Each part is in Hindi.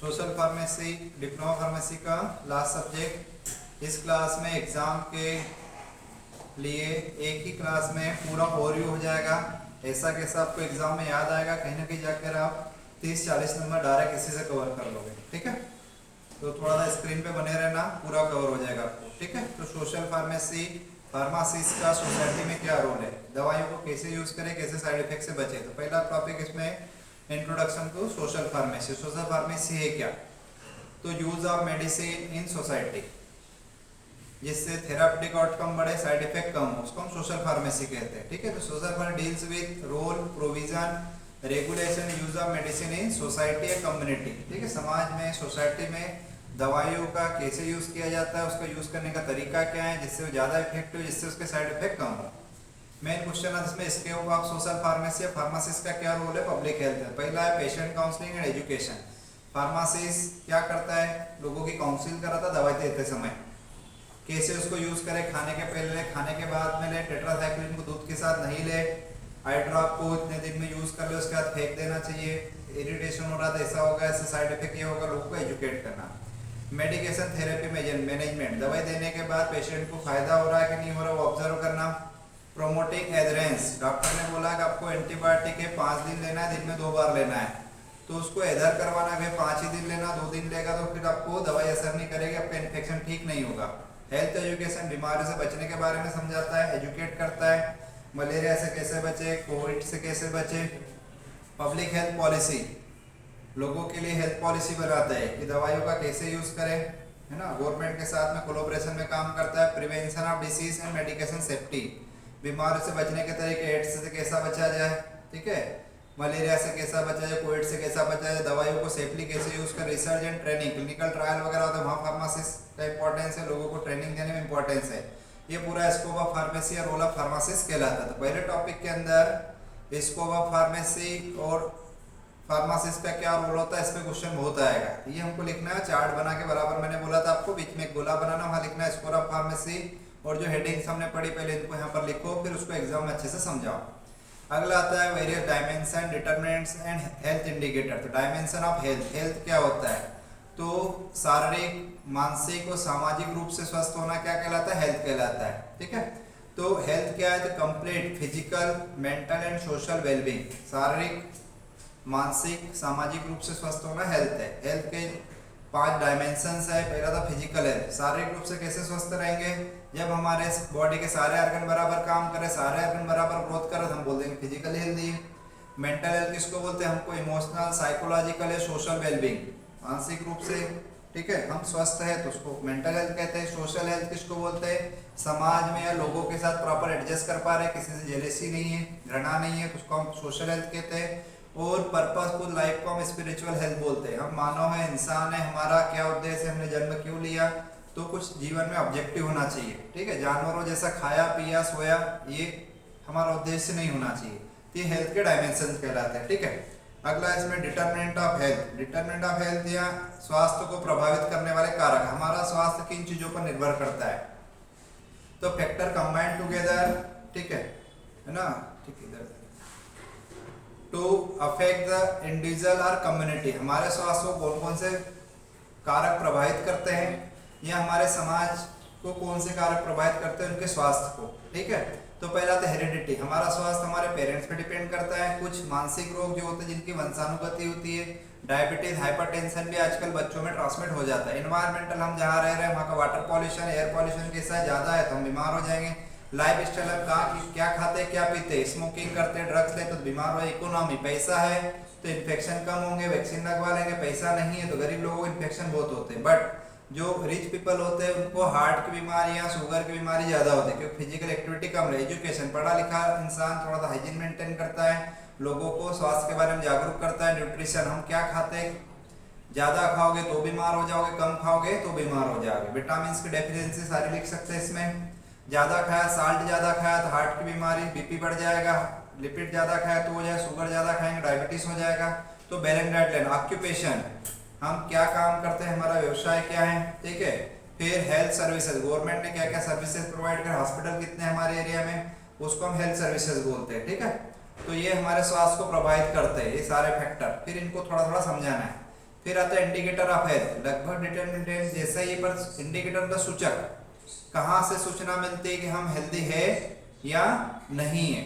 सोशल फार्मेसी डिप्लोमा फार्मेसी का लास्ट सब्जेक्ट। इस क्लास में एग्ज़ाम के लिए एक ही क्लास में पूरा ओवरव्यू हो जाएगा। ऐसा कैसा आपको एग्ज़ाम में याद आएगा, कहीं ना कहीं जाकर आप 30-40 नंबर डायरेक्ट इसी से कवर कर लोगे। ठीक है, तो थोड़ा सा स्क्रीन पे बने रहना, पूरा कवर हो जाएगा आपको। ठीक है, तो सोशल फार्मेसी फार्मासिस्ट का सोसाइटी में क्या रोल है, दवाइयों को कैसे यूज करें, कैसे साइड इफेक्ट से बचे। तो पहला टॉपिक इसमें introduction to social pharmacy. Social pharmacy है क्या, तो use of medicine in society, जिससे थेराप्यूटिक आउटकम बढ़े, साइड इफेक्ट कम हो, उसको हम सोशल फार्मेसी कहते हैं। ठीक है, तो social pharmacy deals with role, provision, regulation, use of medicine in society या कम्युनिटी। ठीक है, समाज में, सोसाइटी में दवाइयों का कैसे यूज किया जाता है, उसका यूज करने का तरीका क्या है जिससे वो ज्यादा इफेक्टिव, जिससे उसके साइड इफेक्ट कम हो। मेन क्वेश्चन है इसमें, scope of social pharmacy, pharmacist का क्या रोल है पब्लिक हेल्थ में। पहला है patient counselling and education. Pharmacist क्या करता है, लोगों की काउंसिल कराता है दवाई देते समय, कैसे उसको यूज करें, खाने के पहले ले, खाने के बाद में ले, टेट्रासाइक्लिन को दूध के साथ नहीं ले, आई ड्रॉप को इतने दिन में यूज कर ले, उसके बाद फेंक देना चाहिए, इरिटेशन हो रहा था ऐसा होगा, ऐसे साइड इफेक्ट ये होगा, लोगों को एजुकेट करना। मेडिकेशन थेरेपी मैनेजमेंट, दवाई देने के बाद पेशेंट को फायदा हो रहा है कि नहीं हो रहा, वो ऑब्जर्व करना। प्रोमोटिंग एडहेरेंस, डॉक्टर ने बोला कि आपको एंटीबायोटिक है 5 दिन लेना है, दिन में 2 बार लेना है, तो उसको एडर करवाना है, 5 ही दिन लेना, 2 दिन लेगा तो फिर आपको दवाई असर नहीं करेगी, आपका इन्फेक्शन ठीक नहीं होगा। हेल्थ एजुकेशन, बीमारी से बचने के बारे में समझाता है, एजुकेट करता है, मलेरिया से कैसे बचे, कोविड से कैसे बचे। पब्लिक हेल्थ पॉलिसी, लोगों के लिए हेल्थ पॉलिसी बनाता है कि दवाइयों का कैसे यूज करें, है ना। गवर्नमेंट के साथ में कोलैबोरेशन में काम करता है। Prevention of disease and medication safety, बीमारी से बचने के तरीके, एड्स से कैसा बचा जाए, ठीक है, मलेरिया से कैसा बचा जाए, कोविड से कैसा बचा जाए, दवाइयों को सेफली कैसे यूज कर, research and training, clinical trial वगैरह होता है, वहाँ फार्मासिस्ट का इंपॉर्टेंस है, लोगों को ट्रेनिंग देने में इंपॉर्टेंस है। ये पूरा स्कोप ऑफ फार्मेसी और रोल ऑफ फार्मासिस्ट कहलाता है। तो पहले टॉपिक के अंदर स्कोप ऑफ फार्मेसी और फार्मासिस्ट का क्या रोल होता है, इस पे क्वेश्चन बहुत आएगा। ये हमको लिखना है चार्ट बना के, बराबर मैंने बोला था आपको, बीच में एक गोला बनाना, वहाँ लिखना है स्कोप ऑफ फार्मेसी, और जो हेडिंग्स हमने पढ़ी पहले इनको यहाँ पर लिखो, फिर उसको एग्जाम में अच्छे से समझाओ। अगला आता है various dimension, determinants and health indicator. तो डायमेंशन ऑफ हेल्थ, हेल्थ क्या होता है, तो शारीरिक, मानसिक और सामाजिक रूप से स्वस्थ होना क्या कहलाता है, हेल्थ कहलाता है। ठीक है, तो हेल्थ क्या है, तो complete physical, mental and social wellbeing, शारीरिक, मानसिक, सामाजिक रूप से स्वस्थ होना हेल्थ है। हेल्थ के 5 डायमेंशंस है। पहला था फिजिकल हेल्थ, शारीरिक रूप से कैसे स्वस्थ रहेंगे, जब हमारे बॉडी के सारे ऑर्गन बराबर काम करे, सारे ऑर्गन बराबर ग्रोथ करे, तो हम बोल देंगे फिजिकल हेल्थी। मेंटल हेल्थ किसको बोलते हैं, हमको इमोशनल, साइकोलॉजिकल या सोशल वेलबींग, मानसिक रूप से, ठीक है, हम स्वस्थ है तो उसको मेंटल हेल्थ कहते हैं। सोशल हेल्थ किसको बोलते हैं, समाज में या लोगों के साथ प्रॉपर एडजस्ट कर पा रहे, किसी से जेलेसी नहीं है, घृणा नहीं है, उसको हम सोशल हेल्थ कहते हैं। और पर्पसफुल लाइफ को हम स्पिरिचुअल हेल्थ बोलते हैं, हम मानव है, इंसान है, हमारा क्या उद्देश्य है, हमने जन्म क्यों लिया, तो कुछ जीवन में ऑब्जेक्टिव होना चाहिए। ठीक है, जानवरों जैसा खाया पिया सोया, ये हमारा उद्देश्य नहीं होना चाहिए। तो ये हेल्थ के डायमेंशन कहलाते हैं। ठीक है, अगला इसमें determinant of health. Determinant of health या स्वास्थ्य को प्रभावित करने वाले कारक, हमारा स्वास्थ्य किन चीजों पर निर्भर करता है, तो फैक्टर कंबाइंड टुगेदर, ठीक है ना, ठीक है, टू अफेक्ट द इंडिविजुअल और कम्युनिटी, हमारे स्वास्थ्य को कौन कौन से कारक प्रभावित करते हैं, या हमारे समाज को कौन से कारक प्रभावित करते हैं उनके स्वास्थ्य को। ठीक है, तो पहला तो हेरिडिटी, हमारा स्वास्थ्य हमारे पेरेंट्स पे डिपेंड करता है। कुछ मानसिक रोग जो होते हैं जिनकी वंशानुगति होती है, डायबिटीज, हाइपरटेंशन भी आजकल बच्चों में ट्रांसमिट हो जाता है। एनवायरमेंटल, हम जहाँ रह रहे हैं वहाँ का वाटर पॉल्यूशन, एयर पॉल्यूशन कैसा है, ज्यादा है तो हम बीमार हो जाएंगे। लाइफ स्टाइल, हम कहाँ क्या खाते क्या पीते, स्मोकिंग करते, ड्रग्स लेते तो बीमार हो। इकोनॉमी, पैसा है तो इन्फेक्शन कम होंगे, वैक्सीन लगवा लेंगे, पैसा नहीं है तो गरीब लोगों को इन्फेक्शन बहुत होते हैं। बट जो रिच पीपल होते हैं उनको हार्ट की बीमारियां, शुगर की बीमारी ज्यादा होती है, क्योंकि फिजिकल एक्टिविटी कम है। एजुकेशन, पढ़ा लिखा इंसान थोड़ा सा हाइजीन मेंटेन करता है, लोगों को स्वास्थ्य के बारे में जागरूक करता है। न्यूट्रिशन, हम क्या खाते हैं, ज्यादा खाओगे तो बीमार हो जाओगे, कम खाओगे तो बीमार हो जाओगे। विटामिन की डेफिशिएंसी सारी लिख सकते हैं इसमें, ज्यादा खाया, साल्ट ज्यादा खाया तो हार्ट की बीमारी, बीपी बढ़ जाएगा, लिपिड ज्यादा खाया तो हो जाए, शुगर ज्यादा खाएंगे डायबिटीज हो जाएगा। तो बैलेंस डाइट लेना। ऑक्यूपेशन, हम क्या काम करते हैं, हमारा व्यवसाय क्या है, ठीक है। फिर हेल्थ सर्विसेज, गवर्नमेंट ने क्या क्या सर्विसेज प्रोवाइड कर, हॉस्पिटल कितने हमारे एरिया में, उसको हम हेल्थ सर्विसेज बोलते हैं। ठीक है, तो ये हमारे स्वास्थ्य को प्रभावित करते हैं, ये सारे फैक्टर। फिर इनको थोड़ा थोड़ा समझाना है। फिर आता है इंडिकेटर ऑफ हेल्थ, लगभग डिटरमिनेंट जैसा ही, पर इंडिकेटर का सूचक, कहाँ से सूचना मिलती है कि हम हेल्दी है या नहीं है।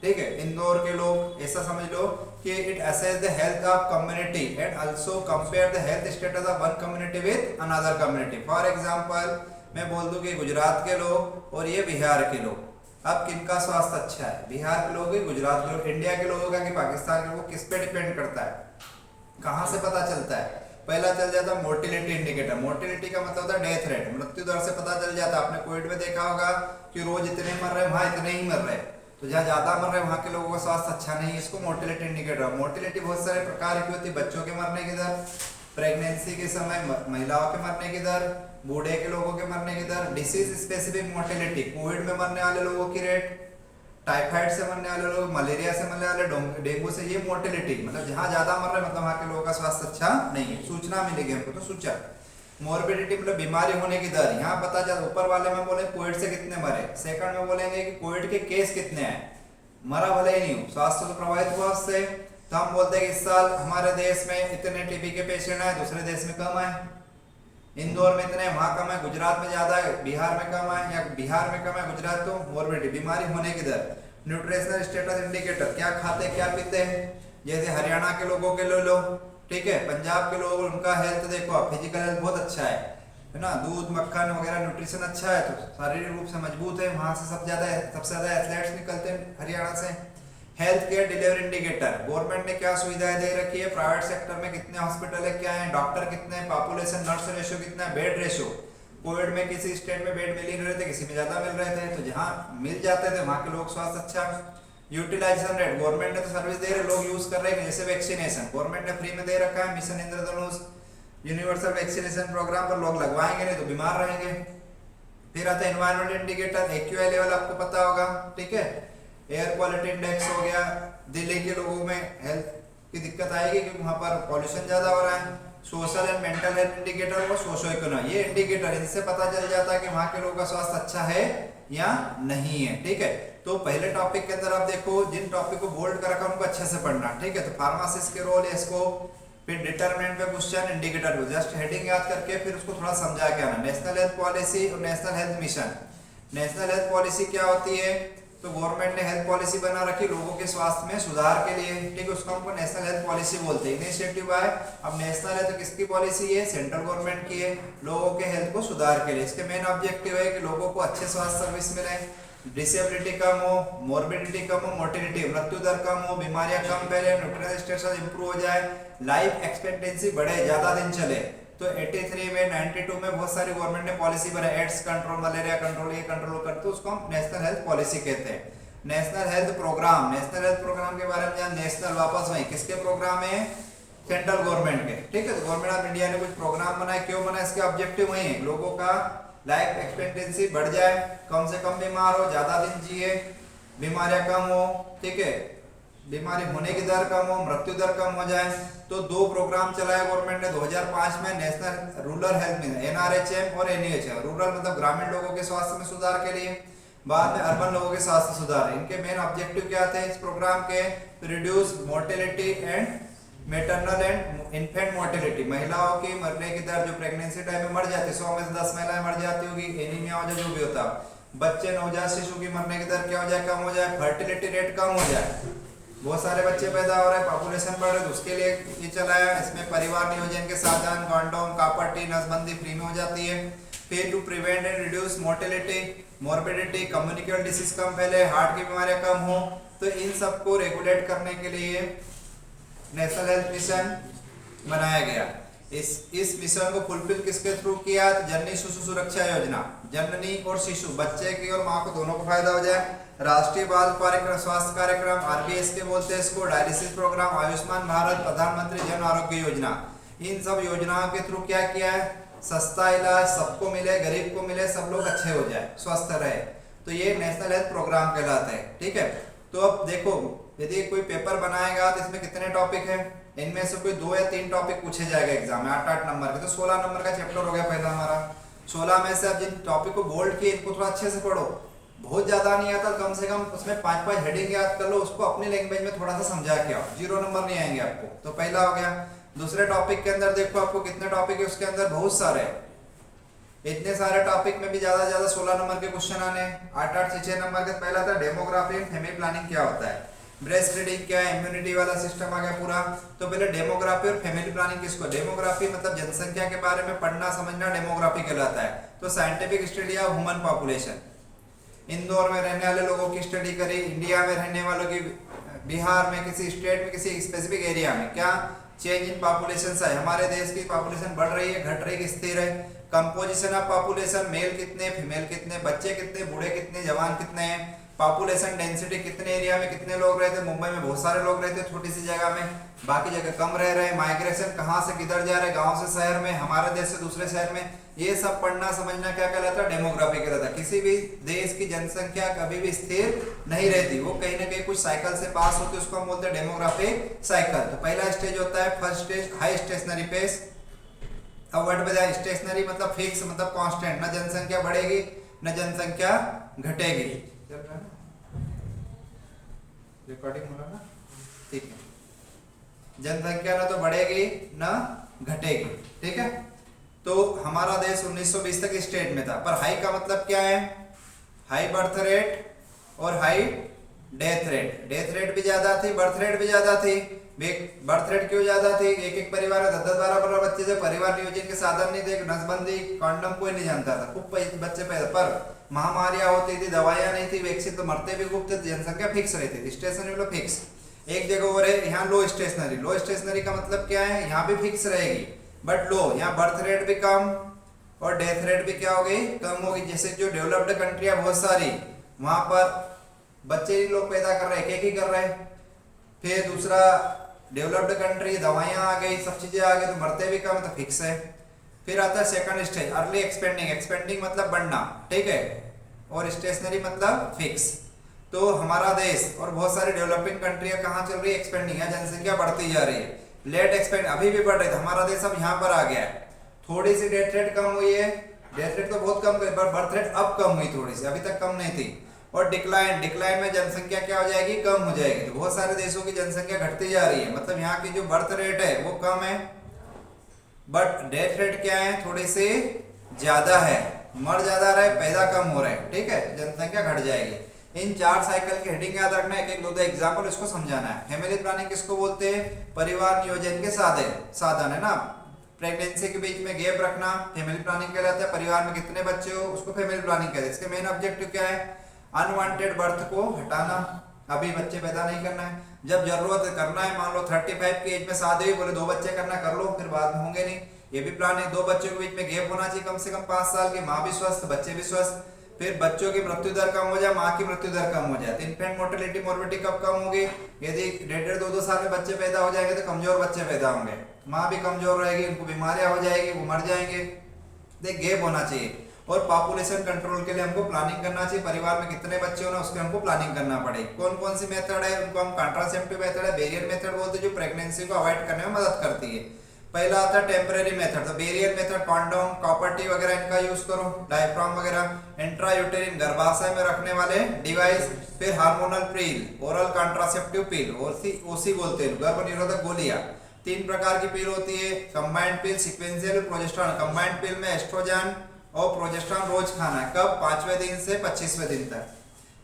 ठीक है, इंदौर के लोग ऐसा समझ लो कि it assess the health of community and also compare the health status of one community with another community. For example मैं बोल दूं कि गुजरात के लोग और ये बिहार के लोग, अब किनका स्वास्थ्य अच्छा है, बिहार के लोग, गुजरात के लोग, इंडिया के लोगों का कि पाकिस्तान के लोग, किस पे डिपेंड करता है, कहाँ से पता चलता है? पहला चल जाता है मोर्टिलिटी इंडिकेटर। मोर्टिलिटी का मतलब होता है डेथ रेट, मृत्यु दर से पता चल जाता है। आपने कोविड में देखा होगा कि रोज इतने मर रहे, वहां इतने ही मर रहे, तो जहाँ ज्यादा मर रहे वहां के लोगों का स्वास्थ्य अच्छा नहीं है। इसको मोर्टिलिटी इंडिकेटर। मोर्टिलिटी बहुत सारे प्रकार की होती है, बच्चों के मरने की दर, प्रेगनेंसी के समय महिलाओं के मरने की दर, बूढ़े के लोगों के मरने की दर, डिसीज स्पेसिफिक मोर्टिलिटी, कोविड में मरने वाले लोगों की रेट, टाइफाइड से मरने वाले लोग, मलेरिया से मरने वाले, डेंगू से, ये मोर्टिलिटी, मतलब जहाँ ज्यादा मर रहे मतलब वहाँ के लोगों का स्वास्थ्य अच्छा नहीं है। सूचना मिलेगी हमको, तो सूचक। मोर्बिडिटी मतलब बीमारी होने की दर, यहाँ पता चल, ऊपर वाले में बोले कोविड से कितने मरे, सेकंड में बोलेंगे कि कोविड के केस कितने हैं, मरा भले ही नहीं हो, स्वास्थ्य तो प्रभावित हुआ उससे, तो हम बोलते हैं कि इस साल हमारे देश में इतने टीबी के पेशेंट आए, दूसरे देश में कम आए, इंदौर में इतने, वहां कम है, गुजरात में ज्यादा है, बिहार में कम है, या बिहार में कम है, गुजरात। तो मोर्बिडिटी, बीमारी होने की दर। न्यूट्रिशनल स्टेटस इंडिकेटर, क्या खाते क्या पीते हैं, जैसे हरियाणा के लोगों के ले लो, ठीक है, पंजाब के लोग, उनका हेल्थ देखो, फिजिकल हेल्थ बहुत अच्छा है ना, दूध मक्खन वगैरह न्यूट्रिशन अच्छा है, तो शारीरिक रूप से मजबूत है, वहां से सबसे ज्यादा एथलेट्स निकलते हैं हरियाणा से। Health care delivery indicator, government ने क्या सुविधाएं दे रखी है, प्राइवेट सेक्टर में कितने हॉस्पिटल है, क्या है, डॉक्टर कितने, पॉपुलेशन नर्स रेशियो कितना है, बेड रेशियो। कोविड में किसी स्टेट में बेड मिल ही नहीं रहे थे, किसी में ज्यादा मिल रहे थे, तो जहाँ मिल जाते थे वहां के लोग स्वास्थ्य अच्छा। यूटिलाइजेशन रेट, गवर्नमेंट ने तो सर्विस दे रहे, लोग यूज कर रहे हैं, जैसे वैक्सीनेशन गवर्नमेंट ने फ्री में दे रखा है, मिशन इंद्रधनुष, यूनिवर्सल वैक्सीनेशन प्रोग्राम पर लोग लगवाएंगे नहीं तो बीमार रहेंगे। फिर आता है एनवायरमेंट इंडिकेटर, एक्यूआई लेवल आपको पता होगा, ठीक है, एयर क्वालिटी इंडेक्स हो गया, दिल्ली के लोगों में हेल्थ की दिक्कत आएगी क्योंकि वहां पर पॉल्यूशन ज्यादा हो रहा है। Social and mental health indicator और सोशो इकोनॉमी, ये इंडिकेटर, इनसे पता चल जाता है कि वहां के लोगों का स्वास्थ्य अच्छा है या नहीं है। ठीक है, तो पहले टॉपिक के अंदर आप देखो, जिन टॉपिक को बोल्ड कर रखा उनको अच्छे से पढ़ना, ठीक है। तो फार्मासिस्ट के रोल, इसको फिर डिटरमिनेंट पे क्वेश्चन, इंडिकेटर को जस्ट हेडिंग याद करके फिर उसको थोड़ा समझा के आना। नेशनल हेल्थ पॉलिसी और national health mission. National health policy क्या होती है, तो गवर्नमेंट ने हेल्थ पॉलिसी बना रखी लोगों के स्वास्थ्य में सुधार के लिए, ठीक है, उसको हमको नेशनल हेल्थ पॉलिसी बोलते हैं। इनिशिएटिव आए, अब नेशनल है तो किसकी पॉलिसी है, सेंट्रल गवर्नमेंट की है, लोगों के हेल्थ को सुधार के लिए। इसके मेन ऑब्जेक्टिव है कि लोगों को अच्छे स्वास्थ्य सर्विस मिले, डिसेबिलिटी कम हो, मोर्बिडिटी कम हो, मोर्टिलिटी मृत्यु दर कम हो, बीमारियां कम फैले, न्यूट्रिशनल स्टेटस इंप्रूव हो जाए, लाइफ एक्सपेक्टेंसी बढ़े, ज्यादा दिन चले। तो 83 में 92 में बहुत सारी गवर्नमेंट ने पॉलिसी बनाई, एड्स कंट्रोल, मलेरिया कंट्रोल, ये कंट्रोल करते, उसको हम नेशनल हेल्थ पॉलिसी कहते हैं। National health program, national health program के बारे में जान, नेशनल वापस वही किसके प्रोग्राम है, सेंट्रल गवर्नमेंट के, ठीक है। तो गवर्नमेंट ऑफ इंडिया ने कुछ प्रोग्राम बनाए, क्यों बनाए, इसके ऑब्जेक्टिव वही है, लोगों का लाइफ एक्सपेक्टेंसी बढ़ जाए, कम से कम बीमार हो, ज्यादा दिन जिए, बीमारियां कम हो, ठीक है, बीमारी होने की दर कम हो, मृत्यु दर कम हो जाए। तो दो प्रोग्राम चलाया गवर्नमेंट ने 2005 में, national rural health mission, NRHM और एनईएचएम। रूरल मतलब ग्रामीण लोगों के स्वास्थ्य में सुधार के लिए, बाद में अर्बन लोगों के स्वास्थ्य सुधार। इनके मेन ऑब्जेक्टिव क्या थे इस प्रोग्राम के, reduce mortality and maternal and infant mortality, महिलाओं की मरने की दर, जो प्रेगनेंसी टाइम में मर जाती है, 100 में से 10 महिलाएं मर जाती होगी, एनीमिया हो जाए, जो भी होता, बच्चे नवजात शिशु की मरने की दर क्या हो जाए, कम हो जाए, फर्टिलिटी रेट कम हो जाए, बहुत सारे बच्चे पैदा हो रहे हैं, पॉपुलेशन बढ़ रही है, तो उसके लिए ये चलाया। इसमें परिवार नियोजन के साधन, कॉन्डोम, कॉपर टी, नसबंदी फ्री में हो जाती है। फिर to prevent and reduce mortality, morbidity, communicable disease कम फैले, हार्ट की बीमारियां कम हो, तो इन सबको रेगुलेट करने के लिए नेशनल हेल्थ मिशन बनाया गया। इस मिशन को फुलफिल किसके थ्रू किया, तो जननी शिशु सुरक्षा योजना, जननी और शिशु, बच्चे की और माँ को दोनों को फायदा हो जाए। राष्ट्रीय बाल कार्यक्रम, स्वास्थ्य कार्यक्रम, आरबीएस के बोलते हैं इसको, डायलिसिस प्रोग्राम, आयुष्मान भारत, प्रधानमंत्री जन आरोग्य योजना, इन सब योजनाओं के थ्रू क्या किया है, सस्ता इलाज सबको मिले, गरीब को मिले, सब लोग अच्छे हो जाए, स्वस्थ रहे, तो ये नेशनल हेल्थ प्रोग्राम कहलाते हैं। ठीक है, तो अब देखो, यदि कोई पेपर बनाएगा तो इसमें कितने टॉपिक है, इनमें से कोई 2 या 3 टॉपिक पूछे जाएगा एग्जाम में, 8-8 नंबर के, तो 16 नंबर का चैप्टर हो गया पहला हमारा। 16 में से अब जिन टॉपिक को बोल्ड किए इनको थोड़ा अच्छे से पढ़ो, बहुत ज्यादा नहीं आता, कम से कम उसमें 5-5 हेडिंग याद कर लो, उसको अपनी लैंग्वेज में थोड़ा सा समझा के आओ, 0 नंबर नहीं आएंगे आपको। तो पहला हो गया दूसरे टॉपिक के अंदर देखो आपको कितने टॉपिक है उसके अंदर, बहुत सारे हैं। इतने सारे टॉपिक में भी ज्यादा से ज्यादा 16 नंबर के क्वेश्चन आने हैं, 8 से 6 नंबर के। पहला था डेमोग्राफी एंड फैमिली प्लानिंग क्या होता है, ब्रेस्ट फीडिंग क्या है, इम्यूनिटी वाला सिस्टम आ गया पूरा। तो पहले डेमोग्राफी और फैमिली प्लानिंग किसको, डेमोग्राफी मतलब जनसंख्या के बारे में पढ़ना समझना डेमोग्राफी कहलाता है। तो scientific study of human population, Indore में रहने वाले लोगों की स्टडी करी, इंडिया में रहने वालों की, बिहार में किसी स्टेट में किसी स्पेसिफिक एरिया में क्या चेंज इन पॉपुलेशन है, हमारे देश की पॉपुलेशन बढ़ रही है घट रही है स्थिर है। कंपोजिशन ऑफ पॉपुलेशन, मेल कितने फीमेल कितने, बच्चे कितने बूढ़े कितने जवान कितने हैं, पॉपुलेशन डेंसिटी कितने एरिया में कितने लोग रहते हैं। मुंबई में बहुत सारे लोग रहते हैं छोटी सी जगह में, बाकी जगह कम रह रहे हैं। माइग्रेशन कहाँ से किधर जा रहे हैं, गांव से शहर में, हमारे देश से दूसरे शहर में। ये सब पढ़ना समझना क्या कहलाता है, डेमोग्राफी कहलाता है। किसी भी देश की जनसंख्या कभी भी स्थिर नहीं रहती, वो कहीं ना कहीं कुछ साइकिल से पास होती है, उसको हम बोलते हैं डेमोग्राफिक साइकिल। तो पहला स्टेज होता है first stage high stationary pace. अब वर्ड बजाय स्टेशनरी मतलब फिक्स मतलब कांस्टेंट, न जनसंख्या बढ़ेगी न जनसंख्या घटेगी। रिकॉर्डिंग हो रहा ना, ठीक है। जनसंख्या ना तो बढ़ेगी न घटेगी, ठीक है। तो हमारा देश 1920 तक स्टेट में था, पर हाई का मतलब क्या है, हाई बर्थ रेट और high death rate. Death rate भी ज्यादा थी, बर्थ रेट भी ज्यादा थी। बर्थ रेट क्यों ज्यादा थी, एक एक परिवार में 10-10 12-12 बच्चे थे, परिवार नियोजन के साधन नहीं थे, नसबंदी कंडोम कोई नहीं जानता था, खूब बच्चे पैदा, पर महामारियां होती थी, दवाइयां नहीं थी, वैक्सीन तो मरते भी खूब थे, जनसंख्या फिक्स रहती थी। स्टेशनरी मतलब फिक्स एक जगह हो रहे, यहाँ लो स्टेशनरी। लो स्टेशनरी का मतलब क्या है, यहाँ भी फिक्स रहेगी बट लो, यहाँ बर्थ रेट भी कम और डेथ रेट भी क्या हो गई, कम होगी। जैसे जो डेवलप्ड कंट्री है बहुत सारी, वहां पर बच्चे ही लोग पैदा कर रहे हैं, एक ही कर रहे हैं। फिर दूसरा डेवलप्ड कंट्री, दवाइयां आ गई, सब चीजें आ गई, तो मरते भी कम, तो फिक्स है। फिर आता है second stage early expanding. Expanding मतलब बढ़ना, ठीक है, और स्टेशनरी मतलब फिक्स। तो हमारा देश और बहुत सारी डेवलपिंग कंट्रियां कहाँ चल रही है, एक्सपेंडिंग, है जनसंख्या बढ़ती जा रही है। लेट एक्सपेंड अभी भी बढ़ रही है, हमारा देश अब यहाँ पर आ गया है। थोड़ी सी डेथ रेट कम हुई है, डेथ रेट तो बहुत कम हुई, पर बर्थ रेट अब कम हुई थोड़ी सी, अभी तक कम नहीं थी। और डिक्लाइन, डिक्लाइन में जनसंख्या क्या हो जाएगी, कम हो जाएगी। तो बहुत सारे देशों की जनसंख्या घटती जा रही है, मतलब यहाँ की जो बर्थ रेट है वो कम है, बट डेथ रेट क्या है, थोड़ी सी ज्यादा है, मर ज्यादा रहे पैदा कम हो रहे हैं, ठीक है, जनसंख्या घट जाएगी। इन 4 साइकिल की हेडिंग याद रखना, एक एक दो एग्जाम्पल इसको समझाना है। फैमिली प्लानिंग किसको बोलते हैं, परिवार नियोजन के साधन है ना। प्रेगनेंसी के बीच में गैप रखना फैमिली प्लानिंग कहलाता है। परिवार में कितने बच्चे हो उसको फैमिली प्लानिंग कहते हैं। इसके मेन ऑब्जेक्टिव क्या है, अनवांटेड बर्थ को हटाना, अभी बच्चे पैदा नहीं करना है। जब जरूरत करना है, मान लो 35 की एज में शादी हुई, बोले 2 बच्चे करना, कर लो, फिर बाद में होंगे नहीं, ये भी प्लान है। 2 बच्चों के बीच में गैप होना चाहिए कम से कम 5 साल की, माँ भी स्वस्थ बच्चे भी स्वस्थ। फिर बच्चों की मृत्यु दर कम हो जाए, माँ की मृत्यु दर कम हो जाए। तो इन्फेंट मोर्टेलिटी मोर्बिलिटी कब कम होगी, यदि 1.5-2 साल में बच्चे पैदा हो जाएंगे तो कमजोर बच्चे पैदा होंगे, माँ भी कमजोर रहेगी, उनको बीमारियां हो जाएगी, वो मर जाएंगे। देख गैप होना चाहिए। और पॉपुलेशन कंट्रोल के लिए हमको प्लानिंग करना चाहिए, परिवार में कितने बच्चे होना उसके हमको प्लानिंग करना पड़ेगी। कौन कौन सी मेथड है, उनको हम कॉन्ट्रासेप्टिव मेथड है, बेरियर मेथड बोलते हैं, जो प्रेगनेंसी को अवॉइड करने में मदद करती है। पहला आता है टेम्परेरी मेथड, तो barrier method, condom, copper T वगैरह इनका यूज करो, डायफ्राम वगैरह, इंट्रायूटेरिन गर्भाशय में रखने वाले डिवाइस। फिर हार्मोनल पिल, ओरल कॉन्ट्रासेप्टिव पिल, ओसी बोलते हैं, गर्भ निरोधक गोलियां। 3 प्रकार की पिल होती है, कंबाइंड पिल, सीक्वेंशियल, प्रोजेस्टेरॉन। कंबाइंड पिल में एस्ट्रोजन और प्रोजेस्टेरॉन रोज खाना है, कब, 5वें दिन से 25वें दिन तक।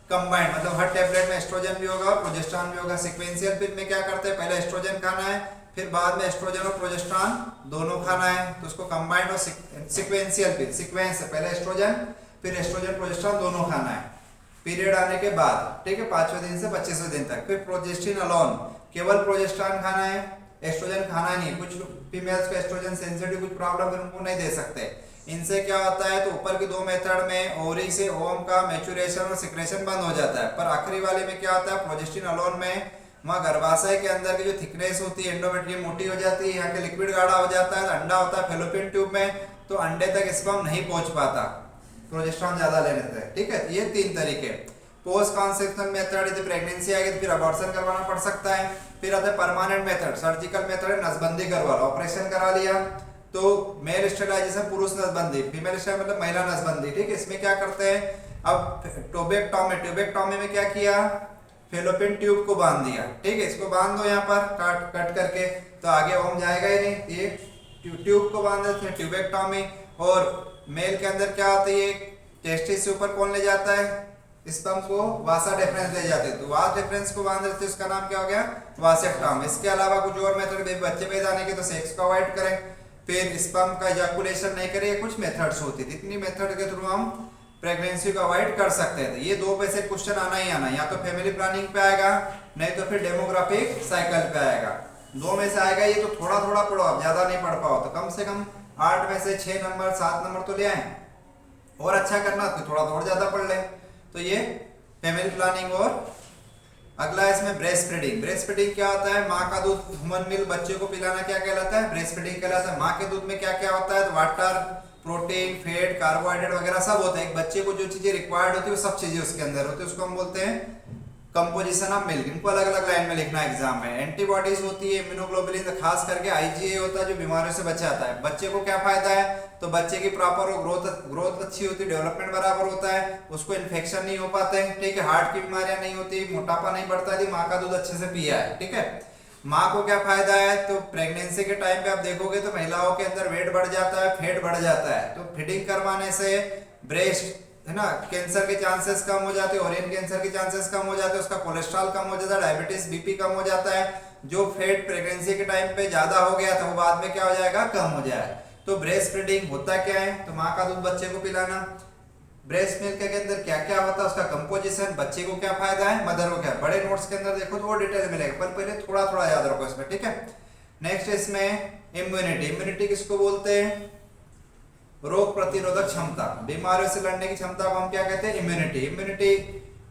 कंबाइंड मतलब हर टेबलेट में एस्ट्रोजन भी होगा, प्रोजेस्टेरॉन भी होगा। सीक्वेंशियल पिल में क्या करते हैं, पहले एस्ट्रोजन खाना है, फिर बाद में एस्ट्रोजन और प्रोजेस्टेरॉन दोनों खाना है, तो उसको कंबाइंड और सीक्वेंशियल पिल, सीक्वेंस है, पहले एस्ट्रोजन फिर एस्ट्रोजन प्रोजेस्टेरॉन दोनों खाना है पीरियड आने के बाद, ठीक है, 5वें दिन से 25वें दिन तक। फिर प्रोजेस्टिन अलोन, केवल प्रोजेस्टेरॉन खाना है, एस्ट्रोजन खाना नहीं। कुछ फीमेल्स को एस्ट्रोजन सेंसिटिव कुछ प्रॉब्लम है, उनको नहीं दे सकते। इनसे क्या होता है, तो ऊपर की 2 मेथड में ओवरी से ओवम का मैच्योरेशन और सिक्रेशन बंद हो जाता है, पर आखिरी वाले में क्या होता है, प्रोजेस्टिन अलोन में वहाँ गर्भाशय के अंदर की जो थिकनेस होती है, एंडोमेट्रियम मोटी हो जाती है, यहाँ के लिक्विड गाढ़ा हो जाता है, अंडा होता है फैलोपियन ट्यूब में, तो अंडे तक स्पर्म नहीं पहुंच पाता प्रोजेस्टेरॉन ज्यादा लेने से, ठीक है। ये 3 तरीके। पोस्ट कॉन्सेप्शन मेथड, यदि प्रेगनेंसी आएगी तो फिर अबॉर्शन करवाना पड़ सकता है। फिर आता है परमानेंट मेथड, सर्जिकल मेथड है, नसबंदी करवा लो, ऑपरेशन करा लिया तो मेल स्टेरिलाइजेशन, पुरुष नसबंदी, फीमेल स्टेरिलाइजेशन मतलब महिला नसबंदी, ठीक है। इसमें क्या करते हैं, अब ट्यूबेक्टॉमी में क्या किया, फेलोपियन ट्यूब को बांध दिया, ठीक है, इसको बांध दो यहाँ पर कट करके, तो आगे ओम जाएगा ही नहीं। ये ट्यूब को बांध देते हैं ट्यूबेक्टोमी। और मेल के अंदर क्या होता है, टेस्टिस से ऊपर कौन ले जाता है, स्पर्म को वासा डिफरेंस ले जाते हैं, तो वास डिफरेंस को बांध देते हैं, उसका नाम क्या हो गया, वासेक्टॉमी। इसके अलावा कुछ और मेथड, बच्चे पैदा होने के तो सेक्स को अवॉइड करें, फिर स्पर्म का इजैकुलेशन नहीं करें, कुछ मेथड्स होती थी। इतनी मेथड के थ्रू हम प्रेगनेंसी को अवॉइड कर सकते हैं। ये दो पे से क्वेश्चन आना ही आना, या तो फैमिली प्लानिंग पे आएगा, नहीं तो फिर डेमोग्राफिक साइकिल पे आएगा। दो में से आएगा। ये तो थोड़ा थोड़ा पढ़ो, आप ज्यादा नहीं पढ़ पाओ तो कम से कम 8 में से 6 नंबर 7 नंबर तो ले आए। और अच्छा करना तो थोड़ा और ज्यादा पढ़ ले। तो ये फैमिली प्लानिंग। और अगला इसमें ब्रेस्ट फीडिंग। ब्रेस्ट फीडिंग क्या होता है, माँ का दूध ह्यूमन मिल्क बच्चे को पिलाना क्या कहलाता है, ब्रेस्ट फीडिंग कहलाता है। माँ के दूध में क्या क्या होता है, तो वाटर, प्रोटीन, फैट, कार्बोहाइड्रेट वगैरह सब होता है। एक बच्चे को जो चीजें रिक्वायर्ड होती है वो सब चीजें उसके अंदर होती है, उसको हम बोलते हैं कंपोजिशन ऑफ मिल्क। इनको अलग अलग लाइन में लिखना है एग्जाम में। एंटीबॉडीज होती है, इम्यूनोग्लोबुलिन, खास करके आईजीए होता है जो बीमारियों से बचाता है। बच्चे को क्या फायदा है, तो बच्चे की प्रॉपर ग्रोथ अच्छी होती है, डेवलपमेंट बराबर होता है, उसको इन्फेक्शन नहीं हो पाते हैं, ठीक है, हार्ट की बीमारियां नहीं होती, मोटापा नहीं बढ़ता यदि माँ का दूध अच्छे से पिया है, ठीक है। माँ को क्या फायदा है, तो प्रेगनेंसी के टाइम पे आप देखोगे तो महिलाओं के अंदर वेट बढ़ जाता है, फैट बढ़ जाता है। तो फीडिंग करवाने से ब्रेस्ट है ना, कैंसर के चांसेस कम हो जाते हैं, ओरियन कैंसर के चांसेस कम हो जाते हैं, उसका कोलेस्ट्रॉल कम हो जाता है, डायबिटीज बीपी कम हो जाता है। जो फैट प्रेगनेंसी के टाइम पे ज्यादा हो गया था वो बाद में क्या हो जाएगा, कम हो जाए। तो ब्रेस्ट फीडिंग होता क्या है, तो माँ का दूध बच्चे को पिलाना। ब्रेस्ट मिल्क के अंदर क्या क्या होता है, उसका कंपोजिशन, बच्चे को क्या फायदा है, मदर को क्या। बड़े नोट्स के अंदर देखो तो वो डिटेल मिलेगा, पर पहले थोड़ा थोड़ा याद रखो इसमें, ठीक है। नेक्स्ट इसमें इम्यूनिटी। इम्यूनिटी किसको बोलते हैं, रोग प्रतिरोधक क्षमता, बीमारियों से लड़ने की क्षमता को हम क्या कहते हैं, इम्यूनिटी। इम्यूनिटी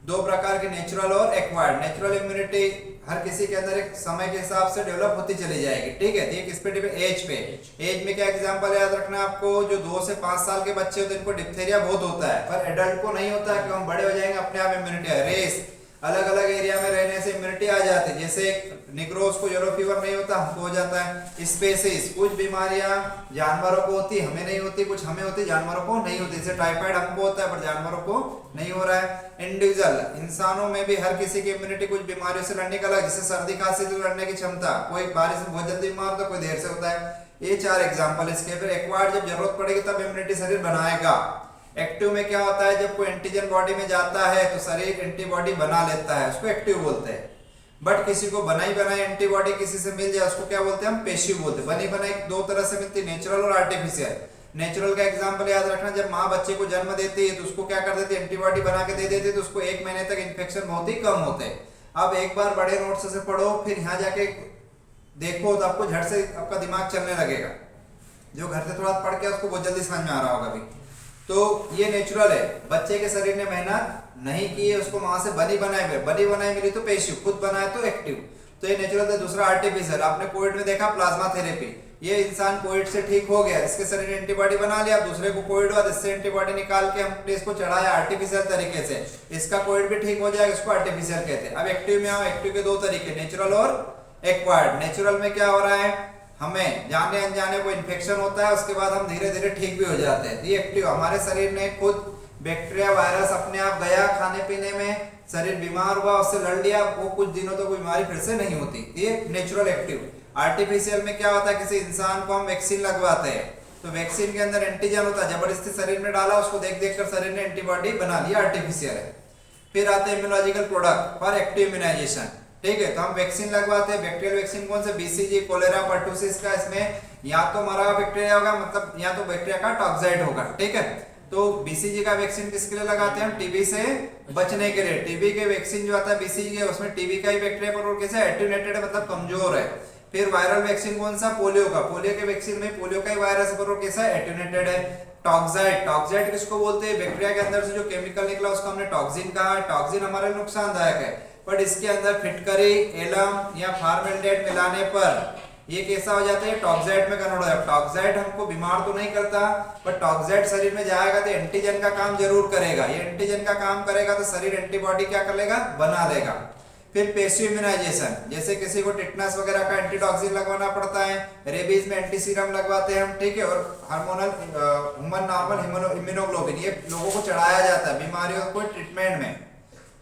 दो प्रकार की, नेचुरल और एक्वायर्ड। नेचुरल इम्यूनिटी हर किसी के अंदर एक समय के हिसाब से डेवलप होती चली जाएगी, ठीक है। ये किस पे डिपेंड, एज पे। एज में क्या एग्जांपल याद रखना है आपको, जो 2 से 5 साल के बच्चे होते हैं इनको डिप्थेरिया बहुत होता है, पर एडल्ट को नहीं होता है, कि हम बड़े हो जाएंगे अपने आप इम्यूनिटी है। रेस अलग अलग एरिया में रहने से इम्यूनिटी आ जाती है, जैसे निग्रोस को येलो फीवर नहीं होता, हमको हो जाता है। स्पेसीज, कुछ बीमारियां जानवरों को होती, हमें नहीं होती, कुछ हमें होती, जानवरों को नहीं होती। जैसे टाइफाइड हमको होता है पर जानवरों को नहीं हो रहा है। इंडिविजुअल, इंसानों में भी हर किसी की इम्यूनिटी कुछ बीमारियों से लड़ने का अलग, जैसे सर्दी खांसी से लड़ने की क्षमता, कोई बारिश में बहुत जल्दी बीमार होता है, कोई देर से होता है। ये 4 एग्जाम्पल इसके। फिर एक्वायर्ड, जब जरूरत पड़ेगी तब इम्यूनिटी शरीर बनाएगा। एक्टिव में क्या होता है, जब कोई एंटीजन बॉडी में जाता है तो शरीर एंटीबॉडी बना लेता है, उसको एक्टिव बोलते हैं। बट किसी को बनाई बनाई एंटीबॉडी किसी से मिल जाए उसको क्या बोलते हैं, हम पेशिव बोलते हैं। बनी बनाई 2 तरह से मिलती है, नेचुरल और आर्टिफिशियल। नेचुरल का एग्जांपल याद रखना, जब माँ बच्चे को जन्म देती है तो उसको क्या कर देती है, एंटीबॉडी बना के दे देती है, तो उसको 1 महीने तक इन्फेक्शन बहुत ही कम होते हैं। अब एक बार बड़े नोट्स से पढ़ो, फिर यहाँ जाके देखो तो आपको झट से आपका दिमाग चलने लगेगा। जो घर से थोड़ा पढ़ के उसको बहुत जल्दी समझ में आ रहा होगा अभी। तो ये नेचुरल है, बच्चे के शरीर ने मेहनत नहीं की है, उसको वहां से बनी बनाई मिली तो पेशिव, खुद बनाए तो एक्टिव। तो ये नेचुरल है। दूसरा आर्टिफिशियल, आपने कोविड में देखा प्लाज्मा थेरेपी, ये इंसान कोविड से ठीक हो गया, इसके शरीर ने एंटीबॉडी बना लिया, दूसरे को कोविड हुआ, इससे एंटीबॉडी निकाल के हमने इसको चढ़ाया आर्टिफिशियल तरीके से, इसका कोविड भी ठीक हो जाएगा, इसको आर्टिफिशियल कहते हैं। अब एक्टिव में आओ, एक्टिव के 2 तरीके, नेचुरल और एक्वायर्ड। नेचुरल में क्या हो रहा है, हमें जाने अनजाने को इन्फेक्शन होता है, उसके बाद हम धीरे धीरे ठीक भी हो जाते हैं। ये एक्टिव, हमारे शरीर ने खुद बैक्टीरिया वायरस अपने आप गया, खाने पीने में शरीर बीमार हुआ, उससे लड़ लिया, वो कुछ दिनों तक बीमारी फिर से नहीं होती। ये नेचुरल एक्टिव। आर्टिफिशियल में क्या होता है, किसी इंसान को हम वैक्सीन लगवाते हैं, तो वैक्सीन के अंदर एंटीजन होता है, जबरदस्ती शरीर में डाला, उसको देख देख कर शरीर ने एंटीबॉडी बना लिया, आर्टिफिशियल है। फिर आते हैं immunological product for active immunization, ठीक है। तो हम वैक्सीन लगवाते हैं, बैक्टीरियल वैक्सीन कौन से, बीसीजी, कोलेरा, पर्टुसिस का। इसमें या तो मरा हुआ बैक्टीरिया होगा, मतलब या तो बैक्टीरिया का टॉक्साइड होगा, ठीक है। तो बीसीजी का वैक्सीन किसके लिए लगाते हैं, हम टीबी से बचने के लिए। टीबी के वैक्सीन जो आता है बीसीजी के, उसमें टीबी का ही बैक्टीरिया पर कैसे एटेन्यूएटेड है, मतलब कमजोर है। फिर वायरल वैक्सीन कौन सा, पोलियो का, पोलियो के वैक्सीन में पोलियो का ही वायरस पर कैसा एटेन्यूएटेड है। टॉक्साइड, टॉक्साइड किसको बोलते हैं, बैक्टीरिया के अंदर से जो केमिकल निकला उसको हमने टॉक्सिन कहा। टॉक्सिन हमारे लिए नुकसानदायक है, बट इसके अंदर फिटकरी, एलम या फार्मेल्डिहाइड मिलाने पर ये कैसा हो जाता है, टॉक्साइड में कन्वर्ट हो जाता है। टॉक्साइड हमको बीमार तो नहीं करता, पर टॉक्साइड शरीर में जाएगा तो एंटीजन का काम जरूर करेगा। ये एंटीजन का काम करेगा तो शरीर एंटीबॉडी क्या कर लेगा, बना लेगा। फिर पेसिव इम्यूनाइजेशन, जैसे किसी को टिटनस वगैरह का एंटीटॉक्सिन लगवाना पड़ता है, रेबीज में एंटी सीरम लगवाते हैं हम, ठीक है। और हार्मोनल ह्यूमन नॉर्मल इम्यूनोग्लोबिन, ये लोगों को चढ़ाया जाता है बीमारियों को ट्रीटमेंट में।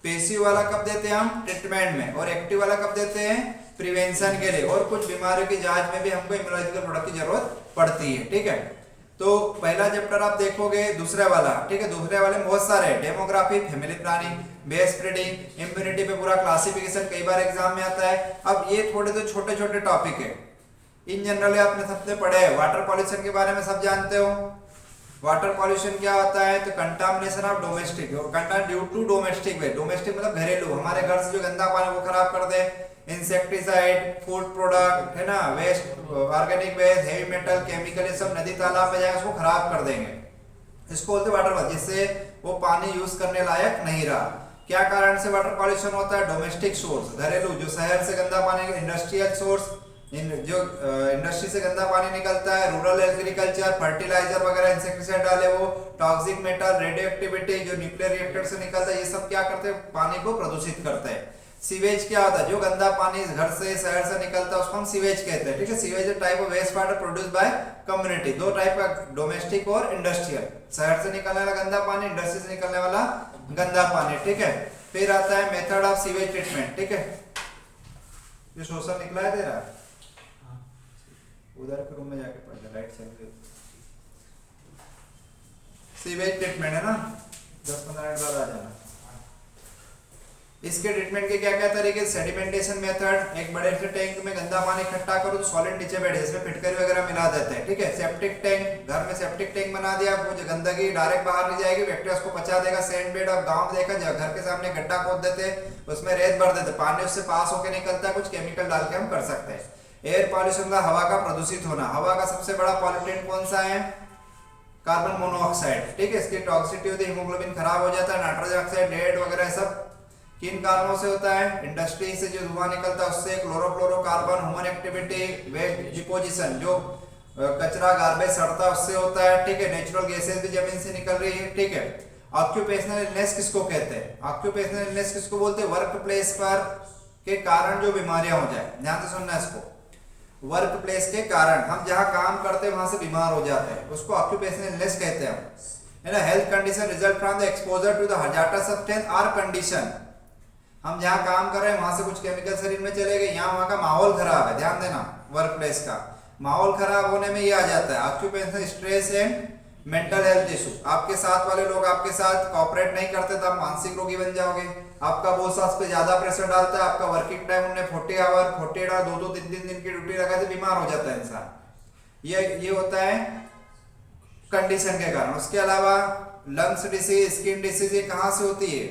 पेसिव वाला कब देते हैं हम, ट्रीटमेंट में। और एक्टिव वाला कब देते हैं, प्रिवेंशन के लिए और कुछ बीमारियों की जांच में भी हमको इम्यूनोलॉजिकल प्रोडक्ट की जरूरत पड़ती है। ठीक है, तो पहला चैप्टर आप देखोगे, दूसरे वाला, ठीक है, दूसरे वाले में बहुत सारे demography, family planning, base spreading, immunity पे पूरा क्लासिफिकेशन कई बार एग्जाम में आता है। अब ये थोड़े तो छोटे छोटे टॉपिक है, इन जनरल आपने सबसे पढ़े हैं। वाटर पॉल्यूशन के बारे में सब जानते हो। वाटर पॉल्यूशन क्या होता है, तो contamination of domestic, due to domestic waste, domestic मतलब घरेलू, हमारे घर से जो गंदा पानी वो खराब कर दे, इंसेक्टिसाइड, फूड प्रोडक्ट, है ना, waste, organic waste, heavy metal, chemical, ये सब नदी तालाब में जाएगा उसको खराब कर देंगे, इसको बोलते वाटर पॉल्यूशन, जिससे वो पानी यूज करने लायक नहीं रहा। क्या कारण से वाटर पॉल्यूशन होता है, डोमेस्टिक सोर्स, घरेलू, जो शहर से गंदा पानी, इंडस्ट्रियल सोर्स, जो इंडस्ट्री से गंदा पानी निकलता है, रूरल एग्रीकल्चर, फर्टिलाइजर वगैरह, इंसेक्टिसाइड डाले वो, टॉक्सिक मेटल, रेडियो एक्टिविटी जो न्यूक्लियर रिएक्टर से निकलता है, ये सब क्या करते हैं, पानी को प्रदूषित करते हैं। सीवेज क्या होता है, जो गंदा पानी घर से शहर से निकलता है उसको हम सीवेज कहते हैं। ठीक है, sewage type of waste water produce by community, दो टाइप का, डोमेस्टिक और इंडस्ट्रियल, शहर से निकलने वाला गंदा पानी, इंडस्ट्री से निकलने वाला गंदा पानी। ठीक है, फिर आता है मेथड ऑफ सीवेज ट्रीटमेंट। ठीक है, जो सोशल निकला है तेरा, उधर के रूम में जाके पढ़ ले, लाइट चल रही है। सीवेज ट्रीटमेंट है ना, 10-15 मिनट बाद आ जाना। इसके ट्रीटमेंट के क्या क्या तरीके, सेडिमेंटेशन मेथड, एक बड़े से टैंक में गंदा पानी इकट्ठा करो तो सॉलिड नीचे बैठे, इसमें फिटकरी वगैरह मिला देते हैं। ठीक है, सेप्टिक टैंक, घर में सेप्टिक टैंक बना दिया, वो जो गंदगी डायरेक्ट बाहर नहीं जाएगी, बैक्टीरिया उसको पचा देगा। सैंड बेड, अब गांव में देखा जाए, घर के सामने गड्ढा खोद देते, उसमें रेत भर देते, पानी उससे पास होकर निकलता है, कुछ केमिकल डाल के हम कर सकते हैं। एयर पॉल्यूशन का, हवा का प्रदूषित होना, हवा का सबसे बड़ा पॉल्यूटेंट कौन सा है, कार्बन मोनोऑक्साइड। ठीक है, इसकी टॉक्सिसिटी होती है, हीमोग्लोबिन खराब हो जाता है, नाइट्रोजन ऑक्साइड, लेड वगैरह सब किन कारणों से होता है, इंडस्ट्री से जो धुआं निकलता है उससे, chlorofluorocarbon, human activity, waste deposition, जो कचरा गार्बेज सड़ता है उससे होता है। ठीक है, नेचुरल गैसेस भी जमीन से निकल रही है। ठीक है, ऑक्यूपेशनल इलनेस किसको कहते हैं, ऑक्यूपेशनल इलनेस किसको बोलते हैं, वर्क प्लेस पर के कारण जो बीमारियां हो जाए, ध्यान से सुनना इसको, वर्क प्लेस के कारण, हम जहां काम करते हैं वहां से बीमार हो जाते हैं, उसको ऑक्यूपेशनल इलनेस कहते हैं हम, है ना। Health condition result from the exposure to the hazardous substance और कंडीशन, हम जहां काम कर रहे हैं वहां से कुछ केमिकल शरीर में चले गए, यहाँ वहां का माहौल खराब है, ध्यान देना, वर्क प्लेस का माहौल खराब होने में ये आ जाता है occupational stress and mental health issue. आपके साथ वाले लोग आपके साथ कोऑपरेट नहीं करते तो आप मानसिक रोगी बन जाओगे। आपका बॉस आप पे ज्यादा प्रेशर डालता है, आपका वर्किंग टाइम उन्हें 40 आवर 48 आवर 2-2 3-3 दिन की ड्यूटी लगा, तो बीमार हो जाता है इंसान। ये होता है कंडीशन के कारण। उसके अलावा लंग्स डिसीज, स्किन डिसीज, ये कहां से होती है,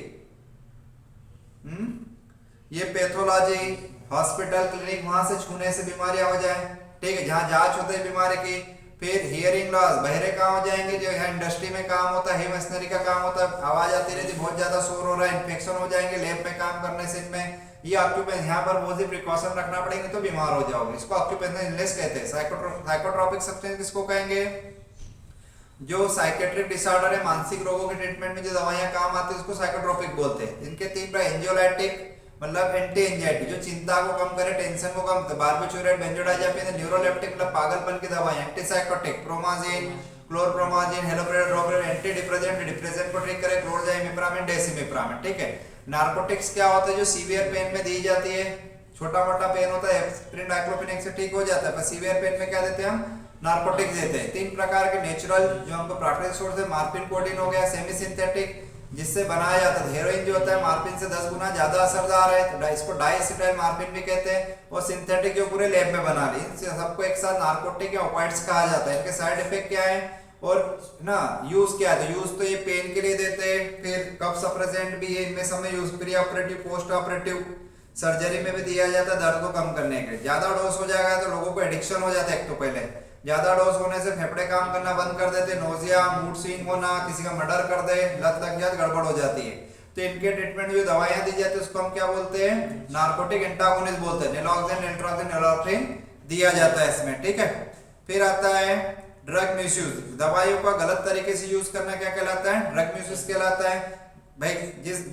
ये पैथोलॉजी, हॉस्पिटल, क्लिनिक, वहां से छूने से बीमारियां हो जाए। ठीक है, जहां जांच होती है बीमारी की। फिर हियरिंग लॉस, बहरे कहाँ हो जाएंगे, जो यहाँ इंडस्ट्री में काम होता है, मशीनरी का काम होता है, आवाज आती रहती, बहुत ज्यादा शोर हो रहा है, इन्फेक्शन हो जाएंगे लैब में काम करने से इनमें, ये ऑक्यूपेशन, यहाँ पर बहुत सी प्रिकॉशन रखना पड़ेंगे तो बीमार हो जाओगे, इसको ऑक्यूपेशनल इलनेस कहते हैं। साइकोट्रोपिक सब्सटेंस किसको कहेंगे, जो साइकेट्रिक डिसऑर्डर है, मानसिक रोगों के ट्रीटमेंट में जो दवाइयां काम आती है उसको साइकोट्रोपिक बोलते हैं। इनके 3 प्रकार, एंजियोलाइटिक मतलब एंटी एंजाइटी, जो चिंता को कम करे, टेंशन को कम, बार्बिटूरेट, बेंजोडाइजापिन, न्यूरोलेप्टिक मतलब पागलपन की दवाई, एंटीसाइकोटिक, प्रोमाजिन, क्लोरप्रोमाजिन, हेलोपेरिडोग्राम, एंटी डिप्रेसेंट, डिप्रेशन को ठीक करे, क्लोरजाइमिप्रामिन, डेसिमिप्रामिन। ठीक है, नार्कोटिक्स क्या होता है, जो सीवियर पेन में दी जाती है, छोटा मोटा पेन होता है एस्पिरिन डाइक्लोफेनेक से ठीक हो जाता है, पर सीवियर पेन में क्या देते हैं हम, नार्कोटिक्स देते हैं। 3 प्रकार के नेचुरल जो हमको प्राकृतिक सोर्स है, मार्फिन, कोडीन हो गया, सेमी सिंथेटिक जिससे बनाया जाता है, हेरोइन जो होता है मार्फिन से 10 गुना ज्यादा असरदार है, तो इसको डाइएसिटाइल मार्फिन भी कहते हैं, और सिंथेटिक जो पूरे लैब में बना ली, सबको एक साथ नार्कोटिक या ओपाइड्स कहा जाता है। इनके साइड इफेक्ट क्या है और ना यूज क्या है, तो यूज तो ये पेन के लिए देते हैं, फिर कफ सप्रेसेंट भी है, इनमें समय use pre operative, post operative, surgery में भी दिया जाता है दर्द को कम करने के लिए। ज्यादा डोज हो जाएगा तो लोगों को एडिक्शन हो जाता है, एक तो पहले ज्यादा डोज होने से फेफड़े काम करना बंद कर देते, नोजिया, मूड स्विंग होना, किसी का मर्डर कर दे, लत लग जाए, गड़बड़ हो जाती है। तो इनके ट्रीटमेंट जो दवाइयां दी जाती है उसको हम क्या बोलते हैं, नार्कोटिक एंटागोनिस्ट बोलते हैं, नेलोक्सिन, नेल्ट्रोक्सिन, नेलोफ्रिन दिया जाता है इसमें। ठीक है, फिर आता है ड्रग मिसयूज, दवाइयों का गलत तरीके से यूज करना क्या कहलाता है, ड्रग मिसयूज कहलाता है। भाई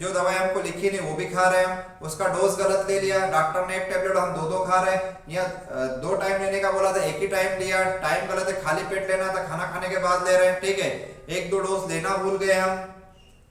जो दवाई हमको लिखी नहीं वो भी खा रहे हैं हम, उसका डोज गलत ले लिया, डॉक्टर ने एक टेबलेट हम 2-2 खा रहे हैं, या 2 टाइम लेने का बोला था, एक ही टाइम लिया, टाइम गलत है, खाली पेट लेना था, खाना खाने के बाद ले रहे हैं। ठीक है, 1-2 डोज लेना भूल गए हम,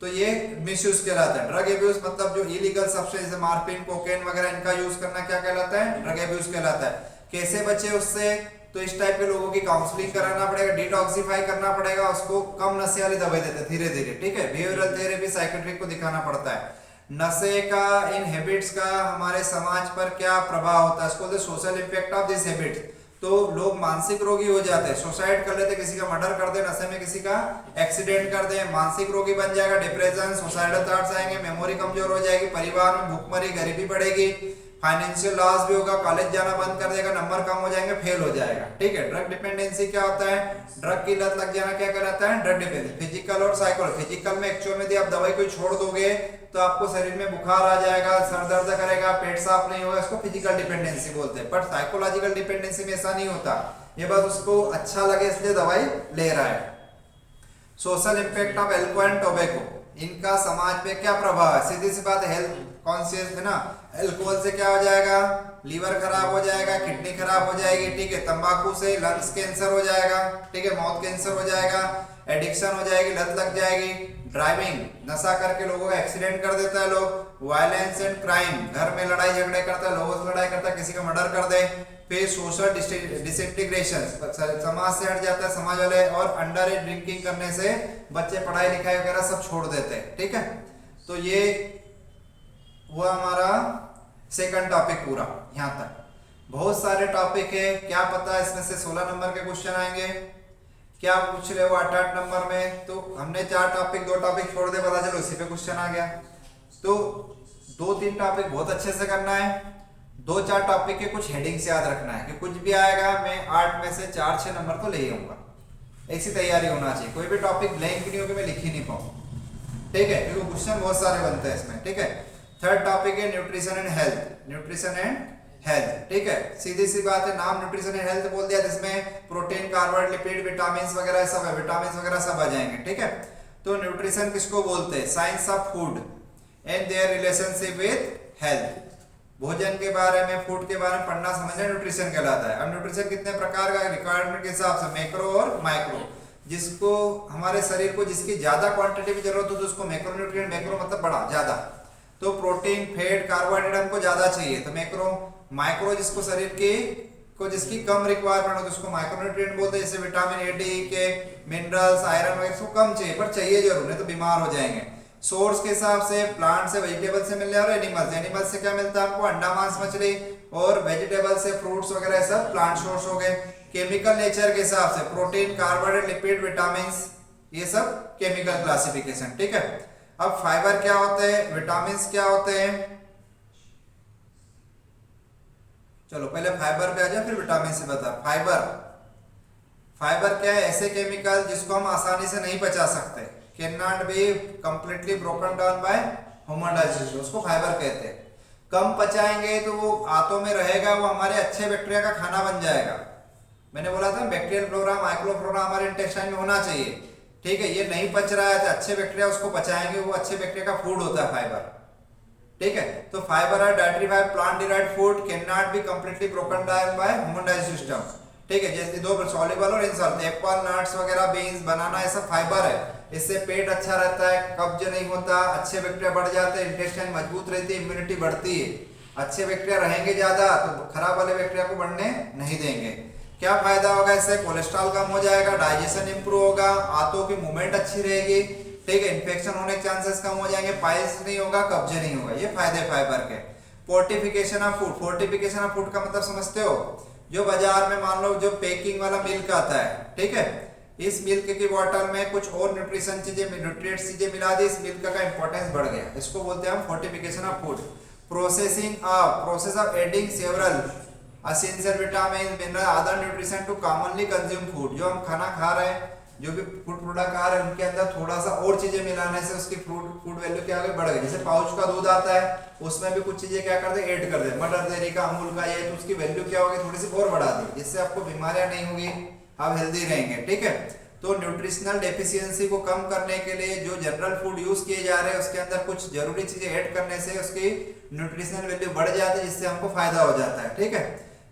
तो ये मिसयूज कहलाता है। ड्रग एब्यूज मतलब जो इलीगल सब्सटेंस जैसे मार्फिन, कोकेन वगैरह इनका यूज करना क्या कहलाता है? ड्रग एब्यूज कहलाता है। कैसे बचे उससे? तो इस टाइप के लोगों की काउंसलिंग कराना पड़ेगा, डिटॉक्सिफाई करना पड़ेगा, उसको कम नशे वाली दवाई देते धीरे धीरे, ठीक है। बिहेवियरल थेरेपी साइकेट्रिक को दिखाना पड़ता है। नशे का, इन हैबिट्स का हमारे समाज पर क्या प्रभाव होता है, इसको बोलते social impact of this habits. तो लोग मानसिक रोगी हो जाते हैं, सुसाइड कर लेते, किसी का मर्डर कर दे, नशे में किसी का एक्सीडेंट कर दे, मानसिक रोगी बन जाएगा, डिप्रेशन, सुसाइडल थॉट्स आएंगे, मेमोरी कमजोर हो जाएगी, परिवार में भूखमरी, गरीबी बढ़ेगी, फाइनेंशियल लॉस भी होगा, कॉलेज जाना बंद कर देगा, नंबर कम हो जाएंगे, फेल हो जाएगा, ठीक है। ड्रग डिपेंडेंसी क्या होता है? ड्रग की लत लग जाना क्या कहलाता है? Drug dependency. फिजिकल और साइकोलॉजिकल। फिजिकल में एक्चुअल में यदि आप दवाई कोई छोड़ दोगे तो आपको शरीर में बुखार आ जाएगा, सर दर्द करेगा, पेट साफ नहीं होगा, इसको फिजिकल डिपेंडेंसी बोलते हैं। बट साइकोलॉजिकल डिपेंडेंसी में ऐसा नहीं होता, ये बस उसको अच्छा लगे इसलिए दवाई ले रहा है। Social impact of alcohol and tobacco, इनका समाज पे क्या प्रभाव है? सीधी सी बात है, हेल्थ कॉन्शियस है ना। अल्कोहल से क्या हो जाएगा? लीवर खराब हो जाएगा, किडनी खराब हो जाएगी, ठीक है। तंबाकू से लंग्स कैंसर हो जाएगा, ठीक है, माउथ कैंसर हो जाएगा, एडिक्शन हो जाएगी, लत लग जाएगी। ड्राइविंग, नशा करके लोगों का एक्सीडेंट कर देता है लोग। वायलेंस एंड क्राइम, घर में लड़ाई झगड़े करता है, लोगों से लड़ाई करता है, किसी का मर्डर कर दे। फिर सोशल डिसइंटीग्रेशन, समाज से हट जाता है समाज वाले, और अंडर एज ड्रिंकिंग करने से बच्चे पढ़ाई लिखाई वगैरह सब छोड़ देते हैं, ठीक है। तो ये हुआ हमारा सेकंड टॉपिक पूरा यहाँ तक। बहुत सारे टॉपिक है, क्या पता इसमें से 16 नंबर के क्वेश्चन आएंगे, क्या पूछ रहे हो 8-8 नंबर में। तो हमने 4 टॉपिक 2 टॉपिक छोड़ दे, पता चलो इसी पे क्वेश्चन आ गया। तो 2-3 टॉपिक बहुत अच्छे से करना है, 2-4 टॉपिक के कुछ हेडिंग्स याद रखना है कि कुछ भी आएगा मैं 8 में से 4-6 नंबर तो ले ही आऊंगा। ऐसी तैयारी होना चाहिए, कोई भी टॉपिक ब्लैंक नहीं हो कि मैं लिख ही नहीं पाऊँ, ठीक है, क्योंकि क्वेश्चन बहुत सारे बनते हैं इसमें, ठीक है। थर्ड टॉपिक है nutrition and health, nutrition and health, ठीक है। सीधी सी बात है, नाम न्यूट्रिशन एंड हेल्थ बोल दिया, जिसमें प्रोटीन, कार्बोहाइड्रेट, लिपिड, विटामिन वगैरह सब है, विटामिन वगैरह सब आ जाएंगे, ठीक है। तो न्यूट्रिशन किसको बोलते हैं? Science of food and their relationship with health. भोजन के बारे में, फूड के बारे में पढ़ना समझना न्यूट्रिशन कहलाता है। अब न्यूट्रिशन कितने प्रकार का? रिक्वायरमेंट के हिसाब से मैक्रो और माइक्रो। जिसको हमारे शरीर को जिसकी ज्यादा क्वांटिटी की जरूरत हो तो उसको मैक्रो न्यूट्रिएंट, मैक्रो मतलब बड़ा ज्यादा, तो प्रोटीन, फैट, कार्बोहाइड्रेट हमको ज्यादा चाहिए तो मैक्रो। माइक्रो जिसको शरीर की को जिसकी कम रिक्वायरमेंट हो तो उसको माइक्रो न्यूट्रिएंट बोलते हैं, जैसे विटामिन ए, डी के, मिनरल्स, आयरन वगैरह इसको कम चाहिए, पर चाहिए जरूर, नहीं तो बीमार हो जाएंगे। सोर्स के हिसाब से प्लांट से, वेजिटेबल से मिल रहा है, और एनिमल से, एनिमल से क्या मिलता है हमको? अंडा, मांस, मछली, और वेजिटेबल से फ्रूट्स वगैरह सब प्लांट सोर्स हो गए। केमिकल नेचर के हिसाब से प्रोटीन, कार्बोहाइड्रेट, लिपिड, विटामिन, ये सब केमिकल क्लासिफिकेशन, ठीक है। अब फाइबर क्या होते हैं, विटामिन क्या होते हैं, चलो पहले फाइबर पे आ जाओ फिर विटामिन से बता। फाइबर क्या है? ऐसे केमिकल जिसको हम आसानी से नहीं पचा सकते, can not be completely broken down by human digestion, उसको फाइबर कहते हैं। कम पचाएंगे तो वो आंतों में रहेगा, वो हमारे अच्छे बैक्टीरिया का खाना बन जाएगा। मैंने बोला था बैक्टीरियल फ्लोरा, माइक्रोफ्लोरा हमारे इंटेस्टाइन में होना चाहिए, ठीक है। ये नहीं पच रहा है तो अच्छे बैक्टीरिया उसको पचाएंगे, वो अच्छे बैक्टीरिया का फूड होता है फाइबर, ठीक है। तो फाइबर है dietary fibre, plant derived food, can not be completely broken down by human digestive system, ठीक है। जैसे दो सॉल्युबल और इनसॉल्युबल, एप्पल, नट्स वगैरह, बीन्स, बनाना, ये सब फाइबर है। इससे पेट अच्छा रहता है, कब्ज नहीं होता, अच्छे बैक्टीरिया बढ़ जाते हैं, इंटेस्टाइन मजबूत रहती है, इम्यूनिटी बढ़ती है। अच्छे बैक्टीरिया रहेंगे ज्यादा तो खराब वाले बैक्टीरिया को बढ़ने नहीं देंगे। क्या फायदा होगा इससे? कोलेस्ट्रॉल कम हो जाएगा, डाइजेशन इंप्रूव होगा, आंतों की मूवमेंट अच्छी रहेगी, ठीक है। इन्फेक्शन होने के चांसेस कम हो जाएंगे, पाइल्स नहीं होगा, कब्ज नहीं होगा, ये फायदे फाइबर के। Fortification of food, fortification of food का मतलब समझते हो? जो बाजार में मान लो जो पैकिंग वाला मिल्क आता है, ठीक है, इस मिल्क की बॉटल में कुछ और न्यूट्रिशन चीजें, न्यूट्रिएंट्स चीजें मिला दी, इस मिल्क का इंपॉर्टेंस बढ़ गया, इसको बोलते हैं हम fortification of food. Process of adding several essential vitamin, mineral, other nutrition to commonly consume food. जो हम खाना खा रहे हैं, जो भी फूड प्रोडक्ट आ रहे हैं, उनके अंदर थोड़ा सा और चीजें मिलाने से उसकी फूड वैल्यू क्या आगे बढ़ गई। जैसे पाउच का दूध आता है, उसमें भी कुछ चीजें क्या करते हैं, ऐड कर दे, मटर डेयरी का, अमूल का, ये तो उसकी वैल्यू क्या होगी, थोड़ी सी और बढ़ा दी, जिससे आपको बीमारियां नहीं होगी, आप हेल्दी रहेंगे, ठीक है। तो न्यूट्रिशनल डेफिशिएंसी को कम करने के लिए जो जनरल फूड यूज किए जा रहे हैं, उसके अंदर कुछ जरूरी चीजें ऐड करने से उसकी न्यूट्रिशनल वैल्यू बढ़ जाती है, जिससे हमको फायदा हो जाता है, ठीक है।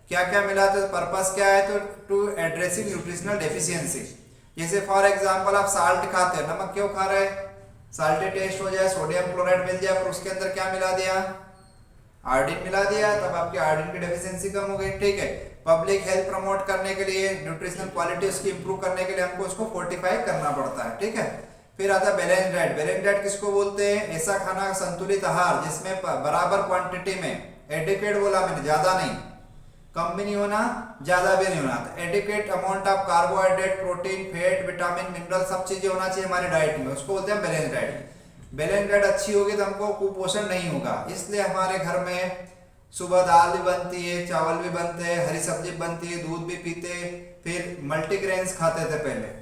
क्या क्या मिला तो पर्पस क्या है, तो टू एड्रेसिंग न्यूट्रिशनल डेफिशिएंसी। जैसे फॉर एग्जांपल आप साल्ट खाते हैं, नमक क्यों खा रहे हैं? साल्टी टेस्ट हो जाए, सोडियम क्लोराइड मिल जाए, पर उसके अंदर क्या मिला दिया, आयोडीन मिला दिया, तब आपकी आयोडीन की डेफिशिएंसी कम हो गई। ठीक है, पब्लिक हेल्थ प्रमोट करने के लिए, न्यूट्रिशनल क्वालिटी उसकी इंप्रूव करने के लिए हमको उसको फोर्टिफाई करना पड़ता है। ठीक है, फिर आता है बैलेंस डाइट। बैलेंस डाइट किसको बोलते हैं, ऐसा खाना, संतुलित आहार जिसमें बराबर क्वांटिटी में, एडिक्वेट बोला मैंने, ज्यादा नहीं, कम भी नहीं होना, ज्यादा भी नहीं होना, तो adequate amount of carbohydrate, protein, fat, vitamin, mineral, सब चीजें होना चाहिए हमारी डाइट में, उसको बोलते हैं बैलेंस डाइट। बैलेंस डाइट अच्छी होगी तो हमको कुपोषण नहीं होगा। इसलिए हमारे घर में सुबह दाल भी बनती है, चावल भी बनते हैं, हरी सब्जी बनती है, दूध भी पीते, फिर मल्टीग्रेन्स खाते थे पहले,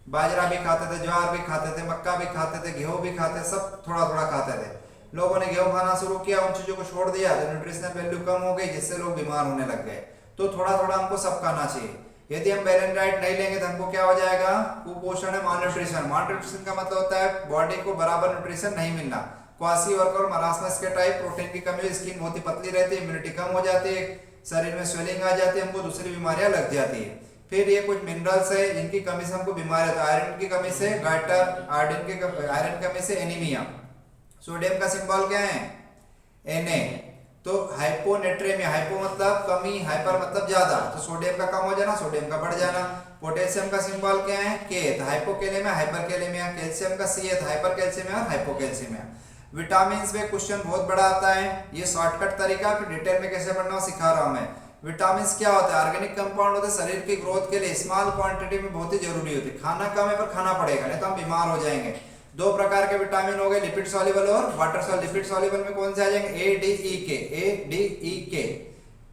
बाजरा भी खाते थे, ज्वार भी खाते थे, मक्का भी खाते थे, गेहूं भी खाते, सब थोड़ा थोड़ा खाते थे। लोगों ने गेहूं खाना शुरू किया, उन चीजों को छोड़ दिया तो न्यूट्रिशनल वैल्यू कम हो गई, जिससे लोग बीमार होने लग गए। तो थोड़ा थोड़ा हमको सब खाना चाहिए। यदि हम बैलेंस डाइट नहीं लेंगे तो हमको क्या हो जाएगा, कुपोषण है, मालन्यूट्रिशन। मालन्यूट्रिशन का मतलब होता है बॉडी को बराबर न्यूट्रिशन नहीं मिलना, क्वासी वर्क और मरासमस के टाइप, प्रोटीन की कमी, स्किन बहुत ही पतली रहती है, इम्यूनिटी कम हो जाती है, शरीर में स्वेलिंग आ जाती है, हमको दूसरी बीमारियां लग जाती है। फिर ये कुछ मिनरल्स है, इनकी कमी से हमको बीमारी होती है, आयरन की कमी से गाइटर, आयरन की कमी से एनीमिया। सोडियम का सिंबल क्या है, Na। तो हाइपोनेट्रेमिया, हाइपो मतलब कमी, हाइपर मतलब ज्यादा, तो सोडियम का कम हो जाना, सोडियम का बढ़ जाना। पोटेशियम का सिंबल क्या है, K, तो हाइपोकैलेमिया, हाइपरकैलेमिया। कैल्शियम का C है, तो हाइपरकैल्शियमिया और हाइपोकैल्शियमिया। विटामिन में क्वेश्चन बहुत बड़ा आता है, ये शॉर्टकट तरीका, फिर डिटेल में कैसे पढ़ना सिखा रहा हूं मैं। विटामिन क्या होता है, ऑर्गेनिक कंपाउंड होते हैं, शरीर की ग्रोथ के लिए स्मॉल क्वांटिटी में बहुत ही जरूरी होती है। खाना कम है पर खाना पड़ेगा, नहीं तो हम बीमार हो जाएंगे। दो प्रकार के विटामिन हो गए, लिपिड सॉल्युबल और वाटर सॉल्युबल। लिपिड सॉल्युबल में कौन से आ जाएंगे, ADE के,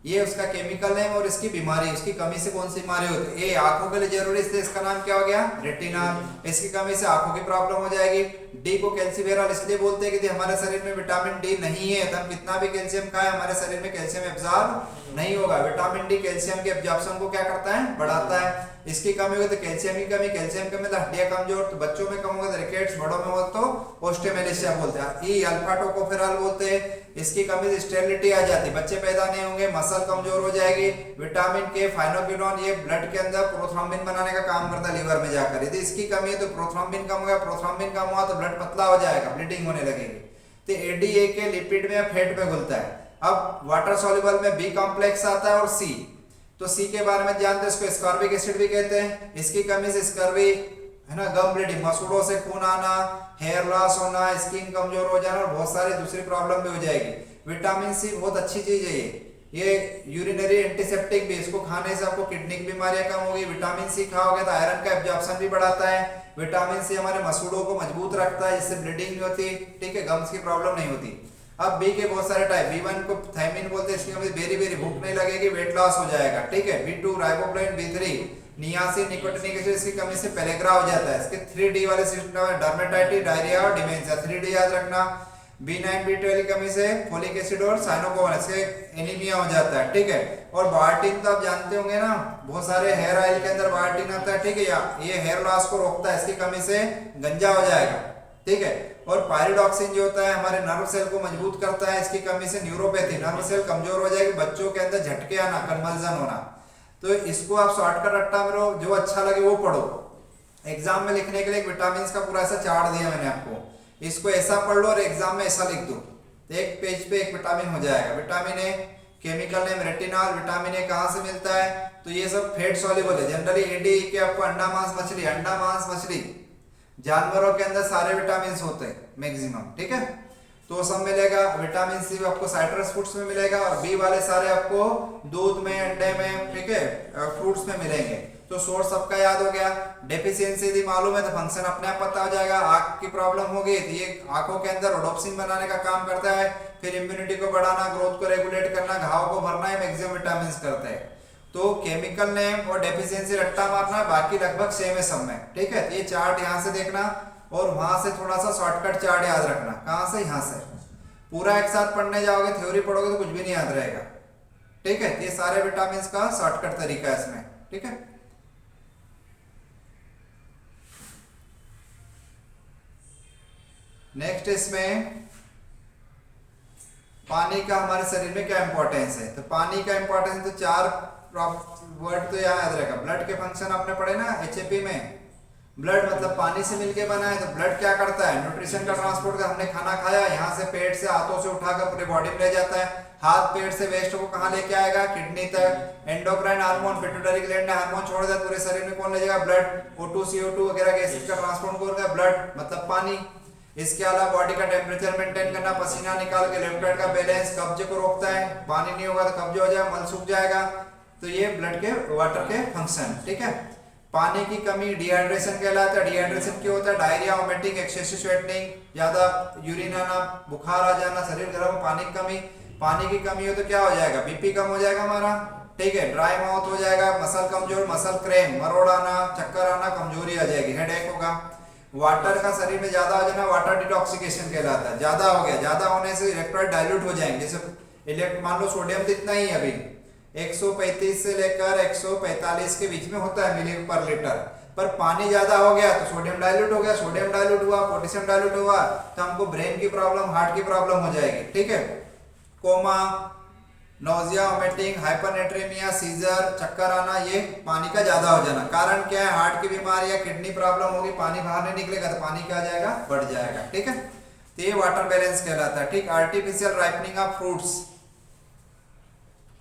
ये उसका केमिकल नेम और इसकी बीमारी, उसकी कमी से कौन सी बीमारी होती है। ए आंखों के लिए जरूरी, इसलिए इसका नाम क्या हो गया, रेटिनॉल। इसकी कमी से आंखों की प्रॉब्लम हो जाएगी। डी को कैल्सिफेरॉल इसलिए बोलते हैं कि हमारे शरीर में विटामिन डी नहीं है तो हम कितना भी कैल्शियम खाएं हमारे शरीर में कैल्शियम एब्जॉर्ब नहीं होगा। विटामिन डी कैल्शियम के एब्जॉर्प्शन को क्या करता है, बढ़ाता है। इसकी कमी होगी तो कैल्शियम की कमी, कैल्शियम की कमी तो हड्डियां कमजोर, तो बच्चों में कम होगा तो रिकेट्स, बड़ों में हो तो ओस्टियोमेलेशिया बोलते हैं। ई अल्फा टोकोफेरॉल बोलते हैं, इसकी कमी से स्टेरिलिटी आ जाती है, बच्चे पैदा नहीं होंगे, मसल कमजोर हो जाएगी। विटामिन के फाइनोक्विनोन, ये ब्लड के अंदर प्रोथ्रोम्बिन बनाने का काम करता है लीवर में जाकर, यदि इसकी कमी है तो प्रोथ्रोम्बिन कम होगा, प्रोथ्रोम्बिन कम हुआ तो ब्लड पतला हो जाएगा, ब्लीडिंग होने लगेगी। तो एडीए के लिपिड में फैट में घुलता है। अब वाटर सॉल्युबल में बी कॉम्प्लेक्स आता है और सी, तो सी के बारे में जानते हैं, इसको स्कॉर्बिक एसिड भी कहते हैं। इसकी कमी से स्कर्वी है ना, गम ब्लीडिंग, मसूड़ों से खून आना, हेयर लॉस होना, स्किन कमजोर हो जाना और बहुत सारी दूसरी प्रॉब्लम भी हो जाएगी। विटामिन सी बहुत अच्छी चीज है, ये यूरिनरी एंटीसेप्टिक भी, इसको खाने से आपको किडनी की बीमारियां कम होगी। विटामिन सी खाओगे तो आयरन का एब्जॉर्प्शन भी बढ़ाता है। विटामिन सी हमारे मसूड़ों को मजबूत रखता है, जिससे ब्लीडिंग नहीं होती, ठीक है, गम्स की प्रॉब्लम नहीं होती। अब बी के बहुत सारे टाइप, B1 को थायमिन बोलते हैं, इसकी वजह से बेरी बेरी भूख नहीं लगेगी, वेट लॉस हो जाएगा, ठीक है। B2 riboflavin, B3 niacin, nicotinic acid, इसकी कमी से पेलेग्रा हो जाता है। इसके 3D वाले सिस्टम में डर्मेटाइटिस, डायरिया और डिमेंशिया, 3D याद रखना। B9 B12 की कमी से फोलिक एसिड और साइनोकोवन, इससे एनीमिया हो जाता है, ठीक है। और बायोटिन तो आप जानते होंगे ना, बहुत सारे हेयर ऑयल के अंदर बायोटिन होता है, ठीक है, ये हेयर लॉस को रोकता है, इसकी कमी से गंजा हो जाएगा, ठीक है। और पायरिडॉक्सिन जो होता है हमारे नर्व सेल को मजबूत करता है, इसकी कमी से न्यूरोपैथी, नर्व सेल कमजोर हो जाएगी, बच्चों के अंदर झटके आना, कन्वर्जन होना। तो इसको आप शॉर्टकट रट्टा में जो अच्छा लगे वो पढ़ो। एग्जाम में लिखने के लिए विटामिन का पूरा ऐसा चार्ट दिया मैंने आपको, इसको ऐसा पढ़ लो और एग्जाम में ऐसा लिख दो, एक पेज पे एक विटामिन हो जाएगा। Vitamin a chemical name retinol. Vitamin A कहाँ से मिलता है, तो ये सब फैट सॉल्युबल है। जनरली एडी के आपको अंडा मांस मछली, अंडा मांस मछली, जानवरों के अंदर सारे विटामिन होते हैं मैक्सिमम, ठीक है, तो सब मिलेगा। विटामिन सी आपको साइट्रस फ्रूट्स में मिलेगा और बी वाले सारे आपको दूध में, अंडे में, ठीक है, फ्रूट्स में मिलेंगे। तो सोर्स सबका याद हो गया। डेफिशिएंसी यदि मालूम है तो फंक्शन अपने आप पता हो जाएगा। आंख की प्रॉब्लम होगी तो ये आंखों के अंदर रोडोप्सिन बनाने का काम करता है, फिर इम्यूनिटी को बढ़ाना, ग्रोथ को रेगुलेट करना, घाव को भरना है, मैक्सिमम विटामिन करते हैं। तो केमिकल नेम और डेफिशिएंसी रट्टा मारना है, बाकी लगभग सेम है सब में, ठीक है। तो ये चार्ट यहाँ से देखना और वहां से थोड़ा सा शॉर्टकट चार्ट याद रखना। कहाँ से, यहाँ से। पूरा एक साथ पढ़ने जाओगे, थ्योरी पढ़ोगे तो कुछ भी नहीं याद रहेगा, ठीक है। ये सारे विटामिन का शॉर्टकट तरीका है इसमें, ठीक है। नेक्स्ट इसमें पानी का हमारे शरीर में क्या इंपॉर्टेंस है, तो पानी का इंपॉर्टेंस तो चार वर्ड तो यहाँ याद रहेगा। ब्लड के फंक्शन आपने पढ़े ना HAP में, ब्लड मतलब पानी से मिलके बना है, तो ब्लड क्या करता है, न्यूट्रिशन का ट्रांसपोर्ट का, हमने खाना खाया यहाँ से पेट से हाथों से उठाकर पूरे बॉडी में ले जाता है, हाथ पेट से वेस्ट को कहाँ लेके आएगा, किडनी तक। एंडोक्राइन हार्मोन पिट्यूटरी ग्लैंड ने हार्मोन छोड़ दिया, पूरे शरीर में कौन ले जाएगा, ब्लड। O2 CO2 वगैरह गैसेज का ट्रांसपोर्ट कौन करता है, ब्लड मतलब पानी। इसके अलावा बॉडी का टेम्परेचर मेंटेन करना, पसीना निकाल के इलेक्ट्रोलाइट का बैलेंस, कब्ज को रोकता है, पानी नहीं होगा तो कब्ज हो जाएगा, मल सूख जाएगा। तो ये ब्लड के वाटर के फंक्शन, ठीक है। पानी की कमी डिहाइड्रेशन कहलाता है। डिहाइड्रेशन क्यों होता है, डायरिया, वोमिटिंग, एक्सेसिव स्वेटिंग, ज्यादा यूरिन आना, बुखार आ जाना, शरीर गर्म, पानी की कमी। पानी की कमी हो तो क्या हो जाएगा, बीपी कम हो जाएगा हमारा, ठीक है, ड्राई माउथ हो जाएगा, मसल कमजोर, मसल क्रैम्प, मरोड़ आना, चक्कर आना, कमजोरी आ जाएगी, हेडेक होगा। वाटर का शरीर में ज्यादा हो जाना वाटर डिटॉक्सिकेशन कहलाता है। ज्यादा हो गया, ज्यादा होने से इलेक्ट्रोलाइट डाइल्यूट हो जाएंगे। जैसे मान लो सोडियम तो इतना ही है अभी 135 से लेकर 145 के बीच में होता है मिली पर लीटर, पर पानी ज्यादा हो गया तो सोडियम डाइल्यूट हो गया, सोडियम डाइल्यूट हुआ, पोटेशियम डाइल्यूट हुआ तो हमको ब्रेन की प्रॉब्लम, हार्ट की प्रॉब्लम हो जाएगी, ठीक है। Coma, nausea, vomiting, hypernatremia, seizure, चक्कर आना, ये पानी का ज्यादा हो जाना। कारण क्या है, हार्ट की बीमारी या किडनी प्रॉब्लम होगी, पानी बाहर नहीं निकलेगा तो पानी क्या जाएगा, बढ़ जाएगा, ठीक है। तो ये वाटर बैलेंस कहलाता है, ठीक। आर्टिफिशियल राइपनिंग ऑफ फ्रूट्स,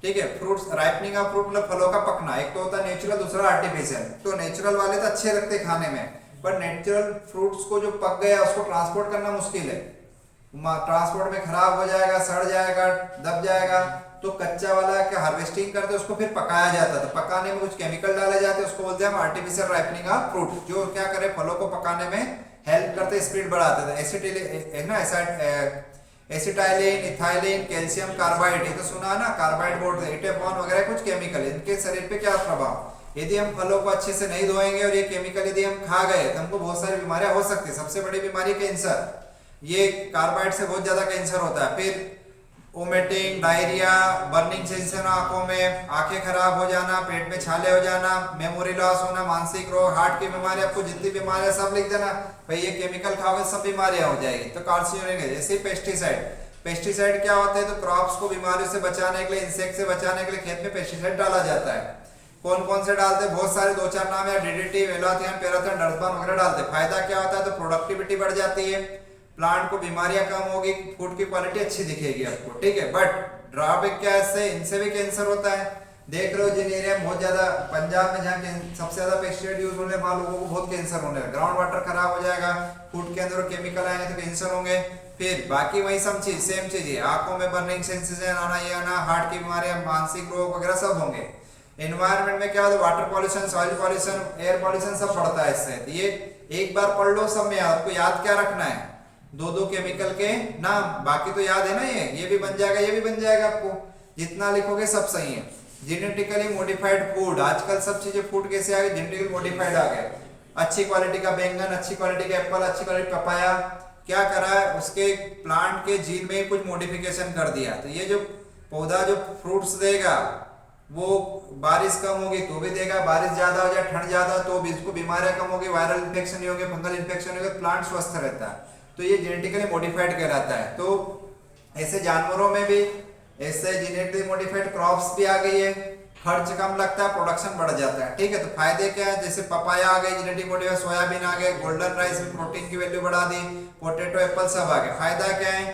ठीक है। फ्रूट्स राइपनिंग ऑफ फ्रूट मतलब फलों का पकना, एक तो होता है नेचुरल, दूसरा आर्टिफिशियल। तो नेचुरल वाले तो अच्छे लगते खाने में, पर नेचुरल फ्रूट्स को जो पक गया उसको ट्रांसपोर्ट करना मुश्किल है, ट्रांसपोर्ट में खराब हो जाएगा, सड़ जाएगा, दब जाएगा। तो कच्चा वाला क्या हार्वेस्टिंग करते उसको फिर पकाया जाता है, तो पकाने में कुछ केमिकल डाले जाते हैं, उसको बोलते हैं हम आर्टिफिशियल राइपनिंग ऑफ फ्रूट, जो क्या करे फलों को पकाने में हेल्प करते, स्पीड बढ़ाते थे। एसिटाइलिन, इथाइलिन, कैल्शियम कार्बाइड, ये तो सुना ना, कार्बाइड बोर्ड, इटेबॉन वगैरह कुछ केमिकल, इनके शरीर पे क्या प्रभाव, यदि हम फलों को अच्छे से नहीं धोएंगे और ये केमिकल यदि हम खा गए तो हमको बहुत सारी बीमारियां हो सकती है। सबसे बड़ी बीमारी कैंसर, ये कार्बाइड से बहुत ज्यादा कैंसर होता है। फिर वोमिटिंग, डायरिया, बर्निंग सेंसेशन आंखों में, आंखें खराब हो जाना, पेट में छाले हो जाना, मेमोरी लॉस होना, मानसिक रोग, हार्ट की बीमारी, आपको जितनी बीमारियां सब लिख देना भाई, ये केमिकल खाओगे सब बीमारियां हो जाएगी। तो कार्सिनोजेनिक है। जैसे पेस्टिसाइड, पेस्टिसाइड क्या होते हैं, तो क्रॉप्स को बीमारियों से बचाने के लिए, इंसेक्ट से बचाने के लिए खेत में पेस्टिसाइड डाला जाता है। कौन कौन से डालते हैं, बहुत सारे 2-4 नाम है, डीडीटी, वेलाथियन, पैराथन, डर्सबान वगैरह डालते हैं। फायदा क्या होता है, तो प्रोडक्टिविटी बढ़ जाती है, प्लांट को बीमारियां कम होगी, फूड की क्वालिटी अच्छी दिखेगी आपको, ठीक है। बट ड्रॉबैक क्या है, इससे इनसे भी कैंसर होता है। देख रहे हो जिन एरिया में बहुत ज्यादा, पंजाब में जहाँ सबसे ज्यादा पेस्टिसाइड यूज होने वहां लोगों को बहुत कैंसर होने लगा, ग्राउंड वाटर खराब हो जाएगा, फूड के अंदर केमिकल आएंगे तो कैंसर होंगे। फिर बाकी वही सब चीज, सेम चीज है, आंखों में बर्निंग सेंसेशन आना, ये आना, हार्ट की बीमारियां, मानसिक रोग वगैरह सब होंगे। एनवायरमेंट में क्या होता है, water pollution, soil pollution, air pollution सब पड़ता है इससे। तो ये एक बार पढ़ लो सब में, आपको याद क्या रखना है, 2-2 केमिकल के नाम, बाकी तो याद है ना, ये भी बन जाएगा, ये भी बन जाएगा, आपको जितना लिखोगे सब सही है। जेनेटिकली मॉडिफाइड फूड, आजकल सब चीजें फूड कैसे आ गए, जेनेटिकली मॉडिफाइड आ गए। अच्छी क्वालिटी का बैंगन, अच्छी क्वालिटी का एप्पल, अच्छी क्वालिटी पपाया, क्या करा है, उसके प्लांट के जीन में कुछ मॉडिफिकेशन कर दिया, तो ये जो पौधा जो फ्रूट्स देगा वो बारिश कम होगी तो भी देगा, बारिश ज्यादा हो जाए, ठंड ज्यादा तो भी इसको बीमारियां कम होगी, वायरल इन्फेक्शन नहीं होगी, फंगल इन्फेक्शन नहीं होगी, प्लांट स्वस्थ रहता है। तो ये जेनेटिकली मॉडिफाइड कहलाता है। तो ऐसे जानवरों में भी ऐसे जेनेटिकली मॉडिफाइड क्रॉप्स भी आ गई है, खर्च कम लगता है, प्रोडक्शन बढ़ जाता है, ठीक है। तो फायदे क्या है, जैसे पपाया आ गई जेनेटिक मॉडिफाइड, सोयाबीन आ गए, गोल्डन राइस में प्रोटीन की वैल्यू बढ़ा दी, पोटैटो, एप्पल सब आ गए। फायदा क्या है,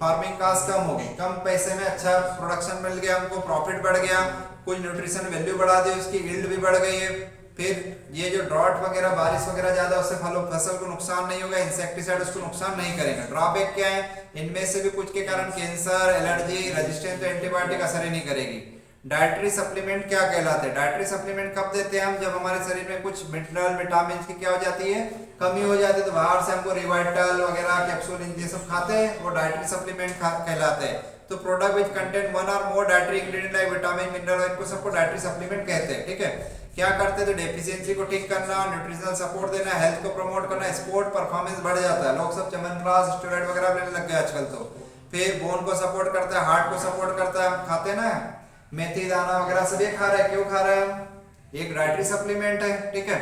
फार्मिंग कास्ट कम होगी, कम पैसे में अच्छा प्रोडक्शन मिल गया हमको, प्रॉफिट बढ़ गया, कुछ न्यूट्रिशन वैल्यू बढ़ा दी, उसकी यील्ड भी बढ़ गई है। फिर ये जो ड्रॉट वगैरह, बारिश वगैरह ज्यादा, उससे फसल को नुकसान नहीं होगा, इंसेक्टिसाइड उसको नुकसान नहीं करेगा। ड्रॉबैक क्या है, इनमें से भी कुछ के कारण cancer, allergy, resistance to antibiotic असर ही नहीं करेगी। डाइटरी सप्लीमेंट क्या कहलाते हैं, डाइटरी सप्लीमेंट कब देते हैं हम, जब हमारे शरीर में कुछ मिनरल, विटामिन की क्या हो जाती है, कमी हो जाती है, तो बाहर से हमको रिवाइटल वगैरह, कैप्सूल, ये सब खाते हैं, वो डाइटरी सप्लीमेंट कहलाते हैं। तो प्रोडक्ट विच कंटेन 1 और more dietary ingredient like vitamin, mineral, इनको सबको डाइटरी सप्लीमेंट कहते हैं, ठीक है। क्या करते हैं, तो डेफिशिएंसी को ठीक करना, न्यूट्रिशनल सपोर्ट देना, हेल्थ को प्रमोट करना, स्पोर्ट परफॉर्मेंस बढ़ जाता है, लोग सब च्यवनप्राश, स्टेरॉइड वगैरह लेने लग गए आजकल। तो फिर बोन को सपोर्ट करता है, हार्ट को सपोर्ट करता है, हम खाते हैं ना मेथी दाना वगैरह सब ये खा रहे हैं, क्यों खा रहे हैं हम, एक डाइटरी सप्लीमेंट है, ठीक है।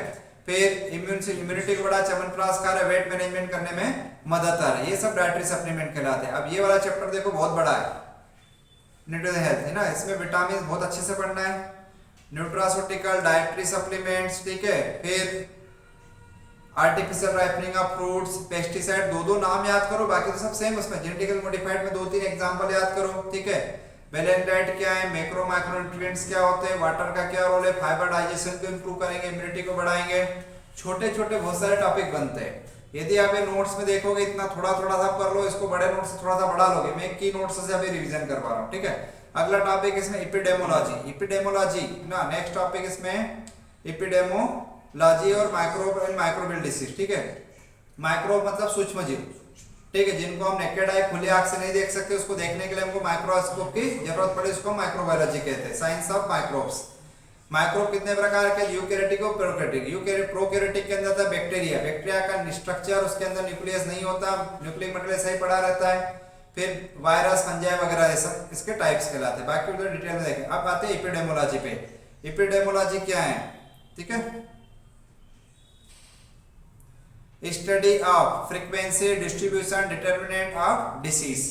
फिर इम्यूनिटी को बढ़ा, च्यवनप्राश खा रहे हैं, वेट मैनेजमेंट करने में मदद आ रही है, ये सब डाइटरी सप्लीमेंट कहलाते हैं। अब ये वाला चैप्टर देखो बहुत बड़ा है, न्यूट्रिशन हेल्थ है ना, इसमें विटामिन बहुत अच्छे से पढ़ना है, न्यूट्रास्यूटिकल, डाइटरी सप्लीमेंट्स, ठीक है। फिर artificial ripening of fruits, pesticide, दो नाम याद करो, बाकी तो सब सेम। उसमें जेनेटिकल मॉडिफाइड में 2-3 एग्जांपल याद करो, ठीक है। बैलेंटाइट क्या है, मैक्रो माइक्रोन्यूट्रिएंट्स क्या होते हैं, वाटर का क्या रोल है, फाइबर डाइजेशन को इंप्रूव करेंगे, इम्यूनिटी को बढ़ाएंगे। छोटे छोटे बहुत सारे टॉपिक बनते हैं। यदि आप ये नोट्स में देखोगे इतना थोड़ा थोड़ा सा कर लो, इसको बड़े नोट्स से थोड़ा सा बढ़ा लोगे। मैं की नोट्स से अभी रिवीजन करवा रहा हूँ, ठीक है। अगला टॉपिक इसमें एपिडेमोलॉजी, एपिडेमोलॉजी ना नेक्स्ट टॉपिक इसमें एपिडेमोलॉजी और माइक्रोब एंड माइक्रोबियल डिसीज, ठीक है। माइक्रोब मतलब सूक्ष्म जीव, ठीक है, जिनको हम नेकेड आई खुले आंख से नहीं देख सकते, उसको देखने के लिए हमको माइक्रोस्कोप की जरूरत पड़े, उसको माइक्रोबायोलॉजी कहते हैं, साइंस ऑफ माइक्रोब्स। माइक्रोब कितने प्रकार के, यूकैरियोटिक और प्रोकैरियोटिक। प्रोकैरियोटिक के अंदर था बैक्टीरिया, बैक्टीरिया का स्ट्रक्चर, उसके अंदर न्यूक्लियस नहीं होता, न्यूक्लिक मटेरियल सही पड़ा रहता है। फिर वायरस, फंजाई वगैरह ये सब इसके टाइप्स कहलाते हैं। बाकी उधर डिटेल में देखें। अब आते हैं एपिडेमोलॉजी पे। एपिडेमोलॉजी क्या है, ठीक है, study of frequency, distribution, determinant of disease.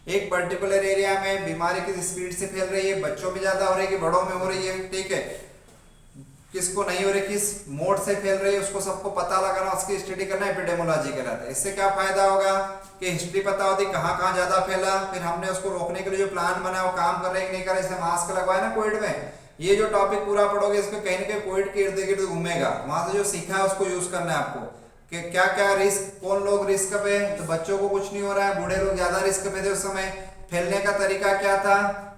एक पर्टिकुलर एरिया में बीमारी किस स्पीड से फैल रही है, बच्चों में ज्यादा हो रही है कि बड़ों में हो रही है, ठीक है, किसको नहीं हो रही, किस मोड से फैल रही है, उसको सबको पता लगाना, उसकी स्टडी करना एपिडेमोलॉजी कहलाता है। इससे क्या फायदा होगा कि हिस्ट्री पता होती कहाँ कहाँ ज्यादा फैला, फिर हमने उसको रोकने के लिए जो प्लान बना वो काम कर रहे कि नहीं कर रहे। इसलिए मास्क लगवाया ना कोविड में, ये जो टॉपिक पूरा पढ़ोगे इसमें कहीं ना कहीं कोविड के इर्द गिर्द घूमेगा, वहां से जो सीखा है उसको यूज करना है आपको कि क्या क्या रिस्क, कौन लोग रिस्क पे, तो बच्चों को कुछ नहीं हो रहा है, बूढ़े लोग ज्यादा रिस्क पे थे उस समय, फैलने का तरीका क्या था,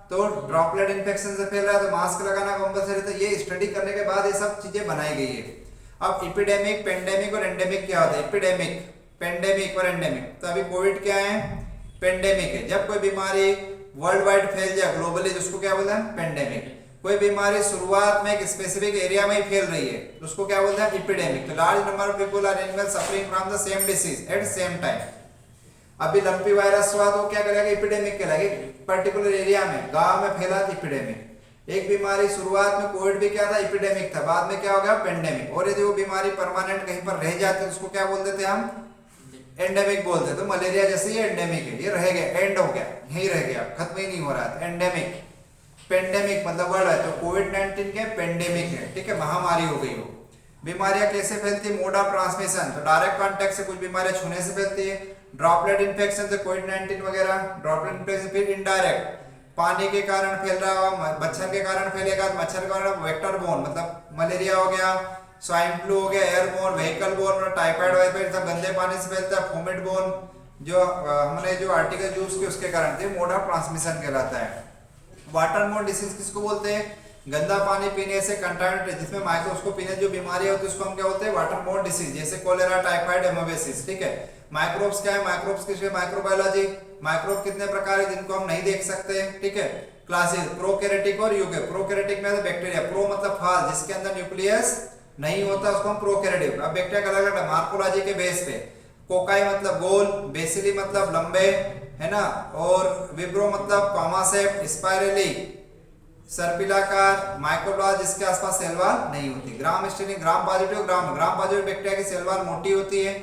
तो ड्रॉपलेट इन्फेक्शन से फैल रहा है तो मास्क लगाना कंपलसरी था। ये स्टडी करने के बाद ये सब चीजें बनाई गई है। अब एपिडेमिक, पेंडेमिक और एंडेमिक क्या होता है, एपिडेमिक, पेंडेमिक और एंडेमिक। तो अभी कोविड क्या है, पेंडेमिक है, जब कोई बीमारी वर्ल्ड वाइड फैल जाए ग्लोबली, जिसको क्या बोलते हैं, पेंडेमिक। कोई बीमारी शुरुआत में एक स्पेसिफिक एरिया में ही फैल रही है तो उसको क्या बोलते हैं, एपिडेमिक। तो large number of people are animal suffering from the same disease at same time. अभी लंपी वायरस हुआ तो क्या करेगा, एपिडेमिक कहलाएगा, पर्टिकुलर एरिया में, गांव में फैला था, एपिडेमिक। एक बीमारी शुरुआत में कोविड भी क्या था, एपिडेमिक था, बाद में क्या हो गया, पेंडेमिक। और यदि वो बीमारी परमानेंट कहीं पर रह जाती है तो उसको क्या बोलते थे हम, एंडेमिक बोलते। तो मलेरिया जैसे ये एंडेमिक है, ये रह गया, एंड हो गया, यही रह गया, खत्म ही नहीं हो रहा था, एंडेमिक। पेंडेमिक मतलब वर्ड है, तो कोविड-19 के पेंडेमिक है, ठीक है, महामारी हो गई हो। बीमारियां कैसे फैलती है, मोड ऑफ ट्रांसमिशन, तो डायरेक्ट कांटेक्ट से कुछ बीमारियां छूने से फैलती है, ड्रॉपलेट इन्फेक्शन से कोविड-19 वगैरह, ड्रॉपलेट इन्फेक्शन। फिर इनडायरेक्ट, पानी के कारण फैल रहा होगा, मच्छर के कारण फैलेगा, मच्छर के कारण वेक्टर बोर्न मतलब मलेरिया हो गया, स्वाइन फ्लू हो गया, एयरबोर्न, व्हीकल बोर्न, टाइफाइड वाइफाइड सब गंदे पानी से फैलता है, फोमिट बोर्न, जो हमने जो आर्टिकल यूज किए उसके कारण थे, मोड ऑफ ट्रांसमिशन कहलाता है। वाटर बोर्न डिसीज किसको बोलते हैं, गंदा पानी पीने से कंटामिनेटेड, जिसमें माइक्रो उसको पीने जो बीमारी होती है उसको हम क्या बोलते हैं, वाटर बोर्न डिसीज, जैसे कोलेरा, टाइफाइड, एमोबेसिस, ठीक है। माइक्रोब्स क्या है, माइक्रोब्स किसके, माइक्रोबायोलॉजी। माइक्रोब कितने प्रकार है जिनको हम नहीं देख सकते, ठीक है, क्लासेस, प्रोकैरियोटिक और यूके। प्रोकैरियोटिक में बैक्टीरिया, प्रो मतलब फाल, जिसके अंदर न्यूक्लियस नहीं होता उसको हम प्रोकैरियोटिक। अब बैक्टीरिया का अलग अलग मार्फोलॉजी के बेस पे, कोकाई मतलब गोल, बेसिली मतलब लंबे, है ना, और विब्रो मतलब कॉमासेप्ट, स्पाइरली सर्पिलाकार, माइक्रोब्लास्ट जिसके आसपास सेल वॉल नहीं होती। Gram staining, gram positive, gram positive bacteria की सेल वॉल मोटी होती है,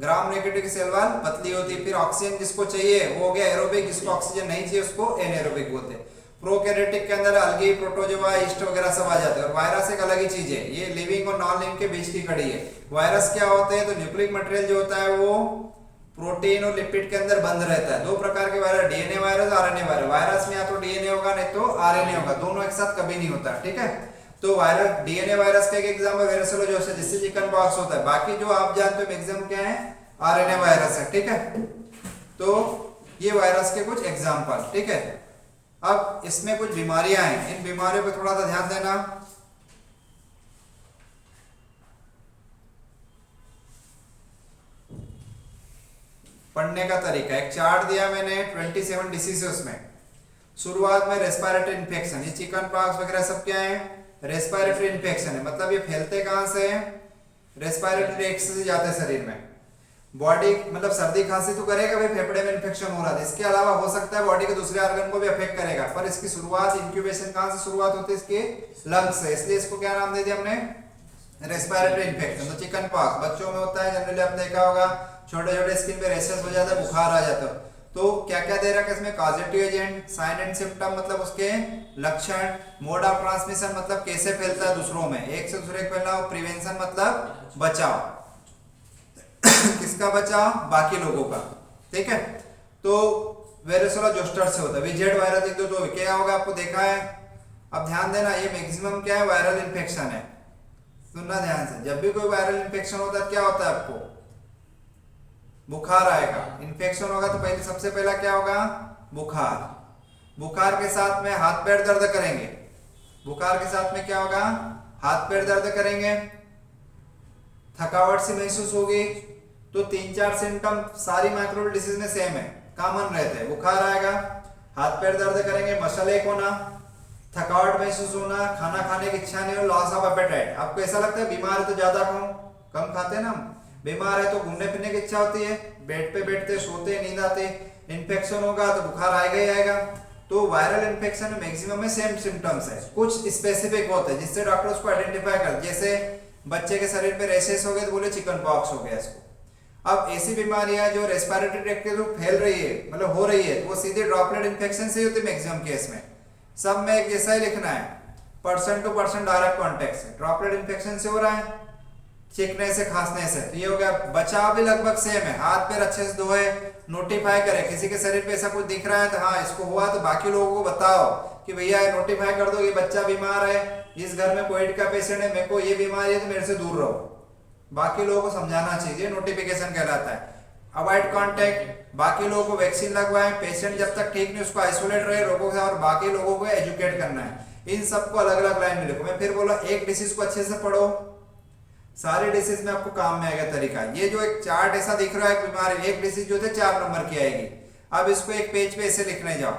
ग्राम नेगेटिव की सेल वॉल पतली होती है। फिर ऑक्सीजन जिसको चाहिए वो हो गया एरोबिक, जिसको ऑक्सीजन नहीं चाहिए उसको एनएरोबिक बोलते हैं। प्रोकैरियोटिक के अंदर अलगी, प्रोटोजोआ, ईस्ट वगैरह सब आ जाते हैं। और वायरस एक अलग ही चीज है, ये लिविंग और नॉन लिविंग के बीच की कड़ी है। वायरस क्या होते हैं, तो न्यूक्लिक मटेरियल जो होता है वो प्रोटीन और लिपिड के अंदर बंद रहता है। दो प्रकार के virus, DNA virus, RNA virus. Virus में या तो डीएनए होगा नहीं तो आरएनए होगा, दोनों एक साथ कभी नहीं होता, ठीक है। तो वायरस, डीएनए वायरस का एक एग्जाम्पल वेरिसेलोसिस है, जिससे चिकन पॉक्स होता है। बाकी जो आप जानते हो मैक्सिमम क्या है, आरएनए वायरस है, ठीक है। तो ये वायरस के कुछ एग्जाम्पल, ठीक है। अब इसमें कुछ बीमारियां हैं, इन बीमारियों पे थोड़ा सा ध्यान देना। पढ़ने का तरीका, एक चार्ट दिया मैंने 27 डिसीजेस में। शुरुआत में रेस्पिरेटरी इन्फेक्शन, ये चिकन पॉक्स वगैरह सब क्या है, रेस्पिरेटरी इन्फेक्शन है, मतलब ये फैलते कहां से है, रेस्पिरेटरी ट्रैक्ट से जाते हैं शरीर में। बॉडी मतलब सर्दी खांसी तो करेगा भाई, फेफड़े में इन्फेक्शन हो रहा है, इसके अलावा हो सकता है बॉडी के दूसरे ऑर्गन को भी अफेक्ट करेगा, पर इसकी शुरुआत, इंक्यूबेशन कहां से शुरुआत होती है, इसके लंग्स से, इसलिए इसको क्या नाम दे दिया हमने, रेस्पिरेटरी इन्फेक्शन। तो चिकन पॉक्स बच्चों में होता है, जनरली आपने देखा होगा, छोटे छोटे स्किन पे रैशेस हो जाता है, बुखार आ जाता है। तो क्या क्या दे रखा है इसमें, causative agent, sign and symptom मतलब उसके लक्षण, मोड ऑफ ट्रांसमिशन मतलब कैसे फैलता है दूसरों में, एक से दूसरे को फैलना, प्रिवेंशन मतलब बचाव, किसका बचा? बाकी लोगों का। ठीक है, तो वेरिसोला जोस्टर से होता है। विजेड वायरस देख दो तो क्या होगा, आपको देखा है। अब ध्यान देना, ये मैक्सिमम क्या है, वायरल इन्फेक्शन है। सुनना ध्यान से, जब भी कोई वायरल इन्फेक्शन होता है क्या होता है, आपको बुखार आएगा। इन्फेक्शन होगा तो पहले सबसे पहला क्या होगा, बुखार। बुखार के साथ में हाथ पैर दर्द करेंगे। बुखार के साथ में क्या होगा, हाथ पैर दर्द करेंगे, थकावट सी महसूस होगी। तो 3-4 सिम्टम सारी माइक्रोबियल डिसीज में सेम है, कॉमन रहते हैं। बुखार आएगा, हाथ पैर दर्द करेंगे, मसल एक होना, थकावट महसूस होना, खाना खाने की इच्छा नहीं हो, लॉस ऑफ एपेटाइट। आपको ऐसा लगता है बीमार है तो ज्यादा खाऊं, कम खाते हैं ना। बीमार है तो घूमने फिरने की इच्छा होती है, बेड पे बैठते सोते नींद आते। इन्फेक्शन होगा तो बुखार आएगा ही आएगा। तो वायरल इन्फेक्शन में मैक्सिमम में सेम सिम्टम्स है, कुछ स्पेसिफिक होते हैं जिससे डॉक्टर उसको आइडेंटिफाई कर। जैसे बच्चे के शरीर पे रेशेस हो गए तो बोले चिकन पॉक्स हो गया इसको। अब ऐसी बीमारियां जो रेस्पिरेटरी ट्रैक्ट के थ्रू फैल रही है, मतलब हो रही है, तो वो सीधे ड्रॉपलेट इन्फेक्शन से ही होती है मैक्सिमम केस में। सब में एक जैसा ही लिखना है, person to person direct contact से। ड्रॉपलेट इन्फेक्शन से हो रहा है, चीखने से, खांसने से, तो ये हो गया। बचाव भी लगभग सेम है, हाथ पैर अच्छे से धोए, नोटिफाई करें। किसी के शरीर पे ऐसा कुछ दिख रहा है तो हाँ इसको हुआ, तो बाकी लोगों को बताओ कि भैया नोटिफाई कर दो ये बच्चा बीमार है, इस घर में कोविड का पेशेंट है, मेरे को ये बीमारी है तो मेरे से दूर रहो। बाकी लोगों को समझाना चाहिए, नोटिफिकेशन कहलाता है। अवॉइड कांटेक्ट, बाकी लोगों को वैक्सीन लगवाएं, पेशेंट जब तक ठीक नहीं उसको आइसोलेट रहे रोगों से, और बाकी लोगों को एजुकेट करना है। इन सबको अलग अलग लाइन में लिखो। मैं फिर बोला, एक डिसीज को अच्छे से पढ़ो, सारे डिसीज में आपको काम में आएगा तरीका। ये जो एक चार्ट ऐसा दिख रहा है बीमारी, एक डिसीज जो थे 4 नंबर की आएगी। अब इसको एक पेज पे ऐसे लिखने जाओ।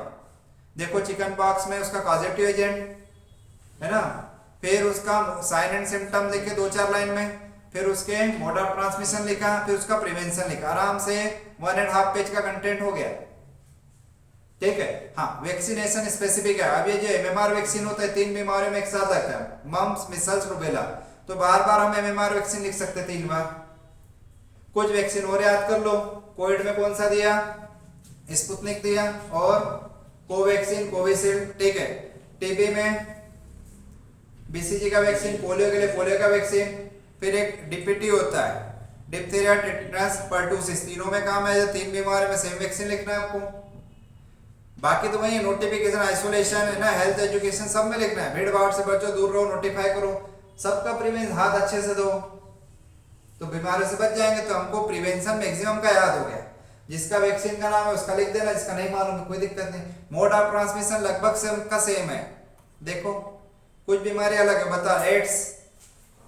देखो चिकन पॉक्स में उसका कॉजेटिव एजेंट है ना, फिर उसका साइन एंड सिम्टम लिखे 2-4 लाइन में, फिर उसके मोड ऑफ ट्रांसमिशन लिखा, फिर उसका प्रिवेंशन लिखा। आराम से 1.5 पेज का कंटेंट हो गया। ठीक है, हाँ वैक्सीनेशन स्पेसिफिक है। अब ये जो MMR वैक्सीन होता है 3 बीमारियों में एक साथ आता है, मम्स, मिसल्स, रूबेला। तो बार बार हम MMR वैक्सीन लिख सकते हैं 3 बार। कुछ वैक्सीन और याद कर लो। कोविड में कौन सा दिया, स्पुतनिक दिया, और कोवैक्सीन, कोविशील्ड। ठीक है, टीबी में BCG का वैक्सीन, पोलियो के लिए पोलियो का वैक्सीन, फिर एक DPT होता है, डिप्थीरिया, टेटनस, पर्टूसिस। तीनों में काम है, 3 बीमारी में सेम वैक्सीन लिखना है आपको। बाकी तो वही नोटिफिकेशन, आइसोलेशन है ना, हेल्थ एजुकेशन सब में लिखना है। भीड़ भाड़ से बचो, दूर रहो, नोटिफाई करो, सबका प्रिवेंशन, हाथ अच्छे से दो तो बीमारियों से बच जाएंगे। तो हमको प्रिवेंशन मैक्सिमम का याद हो गया। जिसका वैक्सीन का नाम है उसका लिख देना, जिसका नहीं मालूम कोई दिक्कत नहीं। मोड ऑफ ट्रांसमिशन लगभग सबका सेम है। देखो कुछ बीमारी अलग है, बता। एड्स,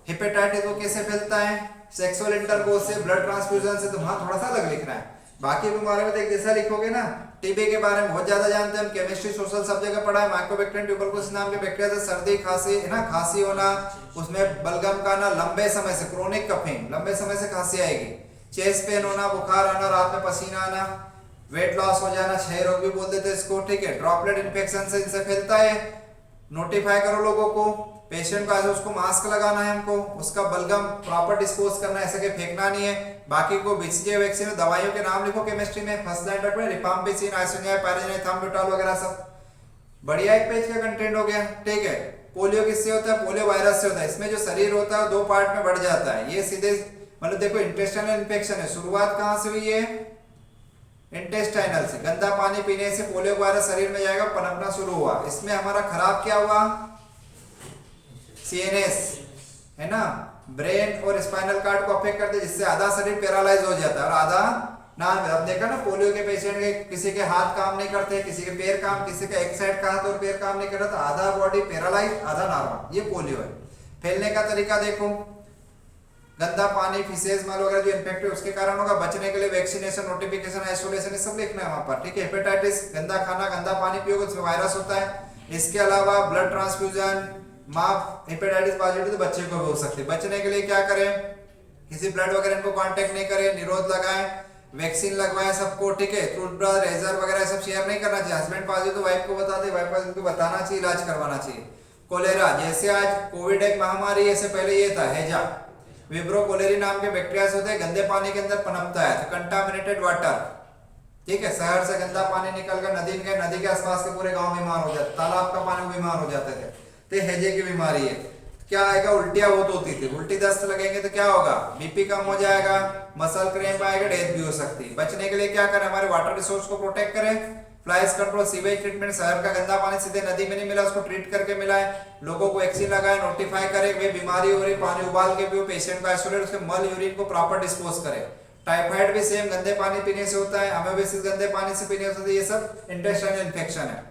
हेपेटाइटिस वो कैसे फैलता है, सेक्सुअल इंटरकोर्स से, ब्लड ट्रांसफ्यूजन से, तो वहां थोड़ा सा अलग लिखना है। बाकी बीमारी में तो एक जैसा लिखोगे ना। टीबी के बारे में बहुत ज्यादा जानते हैं हम, केमिस्ट्री सोशल सब जगह पढ़ा है। माइकोबैक्टीरियम ट्यूबरकुलोसिस नाम के बैक्टीरिया से सर्दी खांसी है ना, खांसी होना, उसमें बलगम का आना, लंबे समय से क्रोनिक कफिंग, लंबे समय से खांसी आएगी, चेस्ट पेन होना, बुखार आना, रात में पसीना आना, वेट लॉस हो जाना, क्षय रोग भी बोल देते हैं इसको। ठीक है, ड्रॉपलेट इन्फेक्शन से इनसे फैलता है। नोटिफाई करो लोगों को। पेशेंट का उसको मास्क लगाना है हमको, उसका बलगम प्रॉपर डिस्पोज करना है, ऐसे कि फेंकना नहीं है। बाकी को BCG वैक्सीन दवाइयों के नाम लिखो केमिस्ट्री में, फर्स्ट लाइन रखो, रिफाम्पिसिन, आइसोनिया, पैराजिन, थाम्बुटाल वगैरह सब। बढ़िया एक पेज का कंटेंट हो गया। ठीक है, पोलियो किससे होता है, पोलियो वायरस से होता है। इसमें जो शरीर होता है 2 पार्ट में बढ़ जाता है। ये सीधे मतलब देखो इंटेस्टाइनल इन्फेक्शन है, शुरुआत कहां से हुई है, इंटेस्टाइनल से। गंदा पानी पीने से पोलियो वायरस शरीर में जाएगा, पनपना शुरू हुआ। इसमें हमारा खराब क्या हुआ, CNS है ना, ब्रेन और स्पाइनल कार्ड को अफेक्ट करते, जिससे आधा शरीर पैरालाइज हो जाता है और आधा ना। अब देखा ना पोलियो के पेशेंट के किसी के हाथ काम नहीं करते, किसी के पैर काम, किसी का एक साइड का हाथ और पैर काम नहीं कर रहा, तो आधा बॉडी पैरालाइज, आधा नॉर्मल। ये पोलियो है। फैलने का तरीका देखो, गंदा पानी, फिशेज, मल वगैरह जो इन्फेक्टेड उसके कारण होगा। बचने के लिए वैक्सीनेशन, नोटिफिकेशन, आइसोलेशन ये सब लिखना है वहां पर। ठीक है, हेपेटाइटिस, गंदा खाना, गंदा पानी पियोगे उसमें वायरस होता है। इसके अलावा ब्लड ट्रांसफ्यूजन, माँ हेपेटाइटिस पॉजिटिव तो बच्चे को भी हो सकती है। बचने के लिए क्या करें, किसी ब्लड वगैरह को कांटेक्ट नहीं करें, निरोध लगाएं, वैक्सीन लगवाएं सबको। ठीक है, टूथब्रश, रेजर वगैरह सब शेयर नहीं करना चाहिए। हस्बैंड पॉजिटिव तो वाइफ को बता दे, वाइफ पॉजिटिव को बताना चाहिए, इलाज करवाना चाहिए। कोलेरा, जैसे आज कोविड एक महामारी, ऐसे पहले ये था हैजा, विब्रो कोलेरी नाम के बैक्टीरिया होते हैं, गंदे पानी के अंदर पनपता है। तो कंटामिनेटेड वाटर, ठीक है, शहर से गंदा पानी निकल कर नदी में गए, नदी के आसपास के पूरे गांव बीमार हो जाते, तालाब का पानी बीमार हो जाते थे। तो हैजे की बीमारी है। क्या आएगा, उल्टियां बहुत होती थी, उल्टी दस्त लगेंगे तो क्या होगा, बीपी कम हो जाएगा, मसल क्रैम्प आएगा, डेथ भी हो सकती है। बचने के लिए क्या करें, हमारे वाटर रिसोर्स को प्रोटेक्ट करें, फ्लाइज कंट्रोल, सीवेज ट्रीटमेंट, शहर का गंदा पानी सीधे नदी में नहीं मिला उसको ट्रीट करके मिलाए, लोगों को वैक्सीन लगाए, नोटिफाई करे वे बीमारी हो रही पानी उबाल के पियो, पेशेंट को आइसोलेट, उसके मल यूरिन को प्रॉपर डिस्पोज करे। टाइफाइड भी सेम गंदे पानी पीने से होता है, अमेबेसिस गंदे पानी से पीने से होता है, ये सब इंटेस्टाइनल इन्फेक्शन है।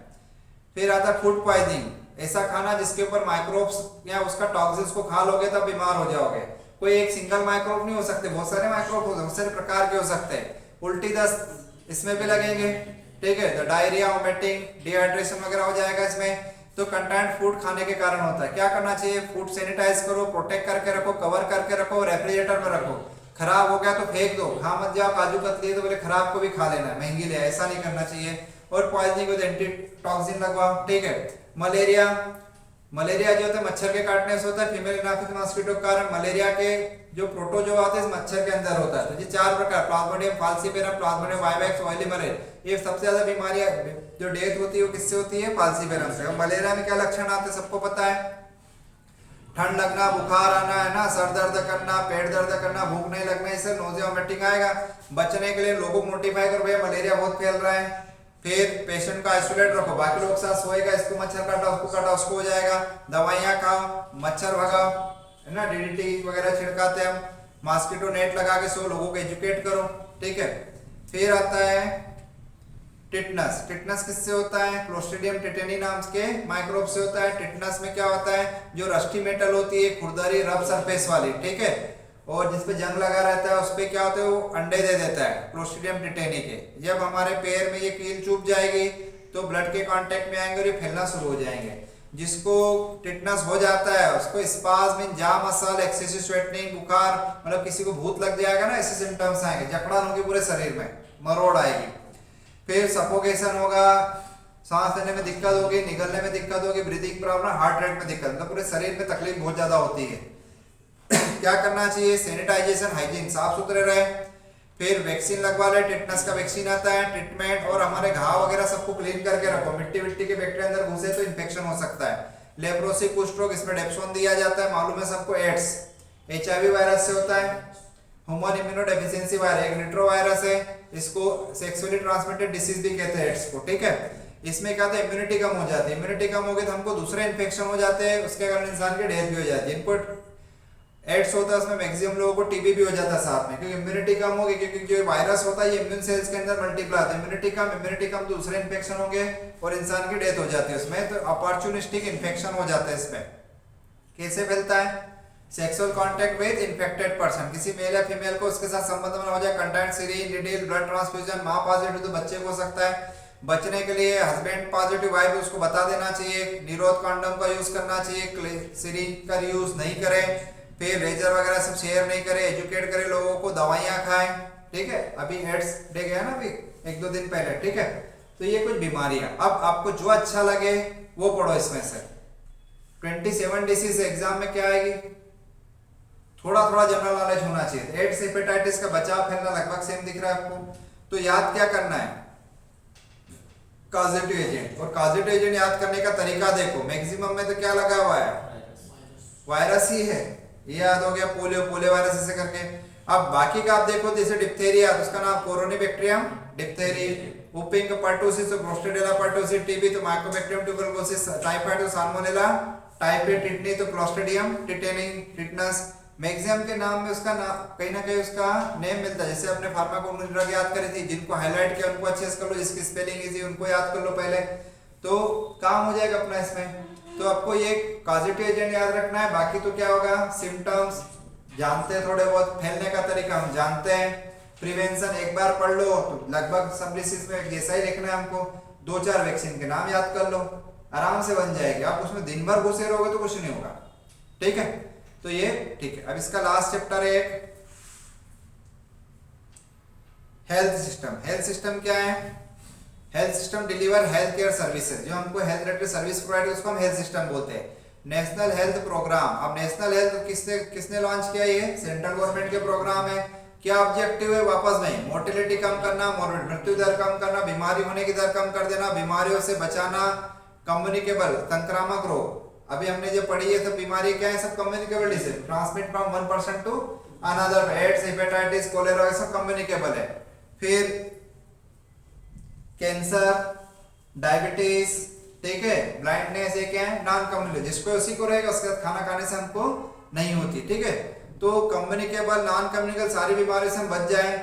फिर आता है फूड पॉइजनिंग, ऐसा खाना जिसके ऊपर माइक्रोब्स या उसका टॉक्सिन्स को खा लोगे तब बीमार हो जाओगे। कोई एक सिंगल माइक्रोब नहीं हो सकते, बहुत सारे माइक्रोब हो, बहुत सारे प्रकार के हो सकते हैं। उल्टी दस्त इसमें भी लगेंगे, ठीक है, तो डायरिया, वोमिटिंग, डिहाइड्रेशन वगैरह हो जाएगा इसमें। तो कंटेंट फूड खाने के कारण होता है। क्या करना चाहिए, फूड सैनिटाइज करो, प्रोटेक्ट करके रखो, कवर करके रखो, रेफ्रिजरेटर में रखो। खराब हो गया तो फेंक दो, खा मत जाओ, काजू कतली तो बोले खराब को भी खा लेना है, महंगी ले, ऐसा नहीं करना चाहिए। और पॉइजनिंग विद एंटी टॉक्सिन लगवाओ, ठीक है। मलेरिया, मलेरिया जो होता है मच्छर के काटने से होता है, फीमेल एनाफिस मॉस्किटो के कारण मलेरिया के जो प्रोटोजोआ होते हैं इस मच्छर के अंदर होता है। तो ये चार प्रकार, Plasmodium falciparum, Plasmodium vivax, oily malaria, ये सबसे ज्यादा बीमारियां जो डेथ होती है वो किससे होती है, फाल्सीपेरम से। और मलेरिया में क्या लक्षण आते हैं सबको पता है, ठंड लगना, बुखार आना है ना, सर दर्द करना, पेट दर्द करना, भूख नहीं लगना, इससे नोजिया वोमिटिंग आएगा। बचने के लिए लोगों को नोटिफाई करो भैया मलेरिया बहुत फैल रहा है। फिर पेशेंट को आइसोलेट रखो, बाकी लोग साथ सोएगा, इसको मच्छर काटा, उसको काटा, उसको हो जाएगा। दवाइयाँ खाओ, मच्छर भगाओ, है ना, डीडीटी वगैरह छिड़काते हैं हम, मॉस्किटो नेट लगा के सो, लोगों को एजुकेट करो, ठीक है। फिर आता है टिटनस। टिटनस किससे होता है, क्लोस्ट्रिडियम टिटेनी नाम के माइक्रोब से होता है। टिटनस में क्या होता है, जो रस्टी मेटल होती है, खुरदरी रफ सरफेस वाली, ठीक है, और जिसपे जंग लगा रहता है उस पे क्या होता है, वो अंडे दे देता है क्लोस्ट्रिडियम टिटेनी के। जब हमारे पैर में ये कील चुभ जाएगी तो ब्लड के कांटेक्ट में आएंगे और ये फैलना शुरू हो जाएंगे। जिसको टिटनस हो जाता है उसको स्पाज्म, जा मसल, एक्सेसिव स्वेटिंग, बुखार, मतलब किसी को भूत लग जाएगा ना, ऐसे सिम्टम्स आएंगे, जकड़न होगी पूरे शरीर में, मरोड़ आएगी। फिर सफोकेशन होगा, सांस लेने में दिक्कत होगी, निगलने में दिक्कत होगी, ब्रीदिंग प्रॉब्लम, हार्ट रेट में दिक्कत, मतलब पूरे शरीर में तकलीफ बहुत ज्यादा होती है। क्या करना चाहिए, सैनिटाइजेशन, हाइजीन, साफ सुथरे रहे। फिर वैक्सीन लगवा ले, टिटनस का वैक्सीन आता है, ट्रीटमेंट, और हमारे घाव वगैरह सबको क्लीन करके रखो, मिट्टी के बैक्टीरिया अंदर घुसे तो इन्फेक्शन हो सकता है। लेप्रोसी, कुष्ठ रोग, इसमें डेप्सोन दिया जाता है, मालूम है सबको। एड्स HIV वायरस से होता है। ह्यूमन इम्यूनोडेफिशिएंसी वायरस एक निट्रो वायरस है, इसको सेक्सुअली ट्रांसमिटेड डिसीज भी कहते हैं एड्स को, ठीक है। इसमें क्या होता है, इम्यूनिटी कम हो जाती है, इम्यूनिटी कम होगी तो हमको दूसरे इन्फेक्शन हो जाते हैं, उसके कारण इंसान की डेथ भी हो जाती है। इनको एड्स होता है उसमें मैक्सिमम लोगों को टीबी भी हो जाता है साथ में, क्योंकि इम्यूनिटी कम होगी, क्योंकि जो वायरस होता है ये इम्यून सेल्स के अंदर मल्टीप्लाई होता है। इम्यूनिटी कम दूसरे इन्फेक्शन होंगे और इंसान की डेथ हो जाती है उसमें। तो अपॉर्चुनिस्टिक इन्फेक्शन हो जाता है इसमें। कैसे फैलता है, sexual contact with infected person, किसी मेल या फीमेल को उसके साथ संबंध में हो जाए, content, syringe, needle, blood transfusion, मां पॉजिटिव तो बच्चे को हो सकता है। बचने के लिए हस्बैंड पॉजिटिव वाइफ उसको बता देना चाहिए, निरोध कंडोम का यूज करना चाहिए, सीरीन का यूज नहीं करें। फिर रेजर वगैरह सब शेयर नहीं करें, एजुकेट करें लोगों को, दवाइयां खाएं, ठीक है। अभी एड्स डे गया ना अभी 1-2 दिन पहले, ठीक है। तो ये कुछ बीमारियां, अब आपको जो अच्छा लगे वो पढ़ो इसमें से। 27 डिसीज एग्जाम में क्या आएगी, थोड़ा जनरल नॉलेज होना चाहिए। एड्स, हेपेटाइटिस का बचाव फैलना लगभग सेम दिख रहा है आपको, तो याद क्या करना है, कॉजेटिव एजेंट। और कॉजेटिव एजेंट याद करने का तरीका देखो, मैक्सिमम में तो क्या लगा हुआ है, वायरस ही है, ये याद हो गया, पोलियो वायरस ऐसे करके। अब बाकी का आप देखो, जैसे डिप्थेरिया तो उसका नाम कोरोनिबैक्टीरियम डिप्थेरी, वुपिंग पर्टुसिस तो क्लोस्ट्रिडियम पर्टुसिस, टीबी तो माइकोबैक्टीरियम ट्यूबरकुलोसिस, टाइफाइड तो साल्मोनेला, टाइफाइड टिटनी तो क्लोस्ट्रिडियम टिटेनी, टिटनस। मैक्सिमम के नाम में उसका कहीं ना कहीं उसका नेम मिलता है, जैसे अपने फार्माकोनोमिक ड्रग याद करी थी, जिनको हाईलाइट किया उनको अच्छे से कर लो, जिसकी स्पेलिंग इजी उनको याद कर लो पहले, तो काम हो जाएगा अपना इसमें। तो आपको ये कॉजेटिव एजेंट याद रखना है, बाकी तो क्या होगा, सिम्टम्स जानते हैं, थोड़े बहुत फैलने का तरीका हम जानते हैं, प्रिवेंशन एक बार पढ़ लो तो लगभग सब डिसीज में जैसा ही लिखना है हमको, 2-4 वैक्सीन के नाम याद कर लो, आराम से बन जाएगी। आप उसमें दिन भर घुसे रहोगे तो कुछ नहीं होगा, ठीक है। तो ये ठीक है। अब इसका लास्ट चैप्टर है हेल्थ सिस्टम। हेल्थ सिस्टम क्या है, health system deliver health care services, जो हमको हेल्थ रिलेटेड सर्विस प्रोवाइड उसको हम हेल्थ सिस्टम बोलते हैं। नेशनल हेल्थ प्रोग्राम, अब नेशनल हेल्थ किसने लॉन्च किया, ये सेंट्रल गवर्नमेंट के प्रोग्राम है। क्या ऑब्जेक्टिव है, वापस नहीं, मोर्टेलिटी कम करना, मृत्यु दर कम करना, बीमारी होने की दर कम कर देना, बीमारियों से बचाना, कम्युनिकेबल संक्रामक रोग, अभी हमने जो पढ़ी है सब बीमारी क्या है, सब communicable disease, transmit from one person to another, AIDS, hepatitis, cholera, सब कम्युनिकेबल है। फिर कैंसर, डायबिटीज, ठीक है, ब्लाइंडनेस, ये क्या है, नॉन कम्युनिकेबल, जिसको उसी को रहेगा उसके बाद खाना खाने से हमको नहीं होती, ठीक है। तो कम्युनिकेबल, नॉन कम्युनिकेबल सारी बीमारियों से हम बच जाए,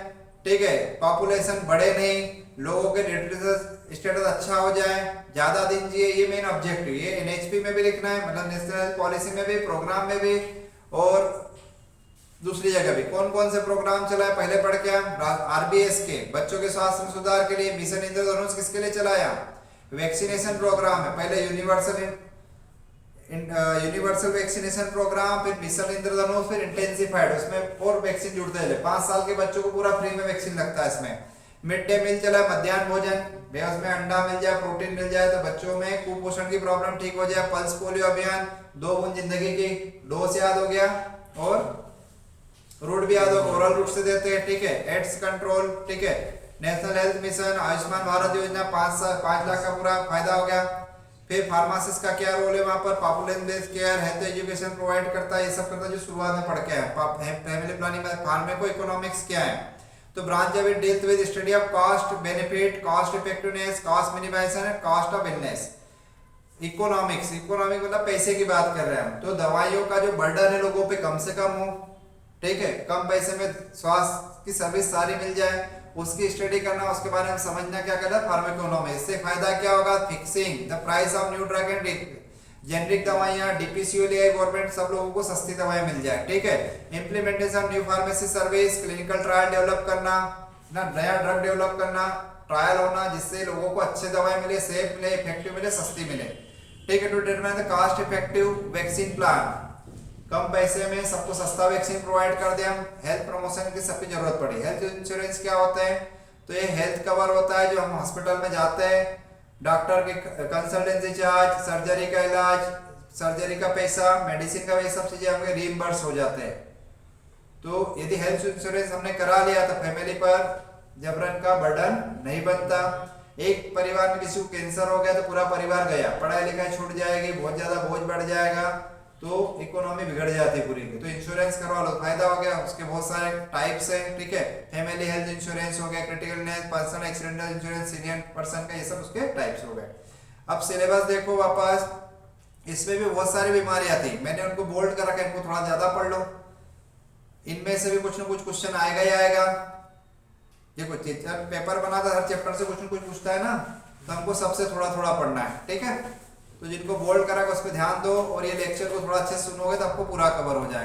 ठीक है, पॉपुलेशन बढ़े नहीं, लोगों के न्यूट्रिशन स्टेटस अच्छा हो जाए, ज्यादा दिन जिए, ये मेन ऑब्जेक्टिव, ये एनएचपी में भी लिखना है, मतलब नेशनल हेल्थ पॉलिसी में भी, प्रोग्राम में भी, और दूसरी जगह भी। कौन कौन से प्रोग्राम चलाए पहले पढ़ के हम, आरबीएस के, बच्चों के स्वास्थ्य में सुधार के लिए, मिशन इंद्रधनुष किसके लिए चलाया, वैक्सीनेशन प्रोग्राम है, पहले यूनिवर्सल वैक्सीनेशन प्रोग्राम, फिर मिशन इंद्रधनुष, फिर इंटेंसिफाइड, उसमें और वैक्सीन जुड़ते हैं, 5 साल के बच्चों को पूरा फ्री में वैक्सीन लगता है इसमें। मिड डे मील चला, मध्याह्न भोजन, उसमें अंडा मिल जाए, प्रोटीन मिल जाए तो बच्चों में कुपोषण की प्रॉब्लम ठीक हो जाए। पल्स पोलियो अभियान, 2 बूंद जिंदगी की, डोज याद हो गया, और रूट भी याद हो, ओरल रूट से देते हैं, ठीक है। एड्स कंट्रोल, ठीक है। National health mission, Ayushman Bharat योजना, 5 लाख का पूरा फायदा हो गया। फिर फार्मासिस्ट का क्या रोल है वहां पर, population based care, health education provide करता है, ये सब करता है जो शुरुआत में पढ़ के आए। फैमिली प्लानिंग में फार्मेको इकोनॉमिक्स क्या है, तो branch of it deals with study of cost benefit, cost effectiveness, cost minimization and cost of illness. Economics मतलब पैसे की बात कर रहे हैं हम, तो दवाइयों का जो बर्डन है लोगों पे कम से कम हो, ठीक है, कम पैसे में स्वास्थ्य की सर्विस सारी मिल जाए, उसकी स्टडी करना, उसके बारे में समझना, क्या कहता है फार्माकोनॉमी। इससे फायदा क्या होगा, fixing the price of new drug and generic दवाइयां, डीपीसीओ लिए गवर्नमेंट, सब लोगों को सस्ती दवाएं मिल जाए, ठीक है। Implementation new pharmacy service, clinical trial develop करना ना, नया ड्रग डेवलप करना, ट्रायल होना, जिससे लोगों को अच्छे दवाएं मिले, सेफ मिले, इफेक्टिव मिले, सस्ती मिले, ठीक है। To determine the cost effective vaccine plan, कम पैसे में सबको सस्ता वैक्सीन प्रोवाइड कर दे हम। हेल्थ प्रमोशन की सबकी जरूरत पड़ी। हेल्थ इंश्योरेंस क्या होता है, तो ये हेल्थ कवर होता है जो हम हॉस्पिटल में जाते हैं, डॉक्टर के कंसल्टेंसी चार्ज, सर्जरी का इलाज, सर्जरी का पैसा, मेडिसिन का, ये सब चीजें हमें रीइंबर्स हो जाते हैं। तो यदि हेल्थ इंश्योरेंस हमने करा लिया तो फैमिली पर जबरन का बर्डन नहीं बनता। एक परिवार में किसी को कैंसर हो गया तो पूरा परिवार गया, पढ़ाई लिखाई छूट जाएगी, बहुत ज्यादा बोझ बढ़ जाएगा, तो इकोनॉमी बिगड़ जाती है पूरी की। तो इंश्योरेंस करवा लो, फायदा हो गया। उसके बहुत सारे टाइप्स हैं, ठीक है। फैमिली हेल्थ इंश्योरेंस हो गया, critical illness, personal accidental insurance, senior person का, ये सब उसके टाइप्स हो गए। अब सिलेबस देखो वापस, इसमें भी बहुत सारी बीमारियां थी, मैंने उनको बोल्ड कर रखा है, इनको थोड़ा ज्यादा पढ़ लो, इनमें से भी कुछ ना कुछ क्वेश्चन आएगा ही आएगा। देखो पेपर बनाता हर चैप्टर से कुछ ना कुछ पूछता है ना, तो हमको सबसे थोड़ा थोड़ा पढ़ना है, ठीक है। तो जिनको बोल्ड करा उस पर ध्यान दो, और ये लेक्चर को थोड़ा अच्छे से सुनोगे तो आपको पूरा कवर हो जाएगा।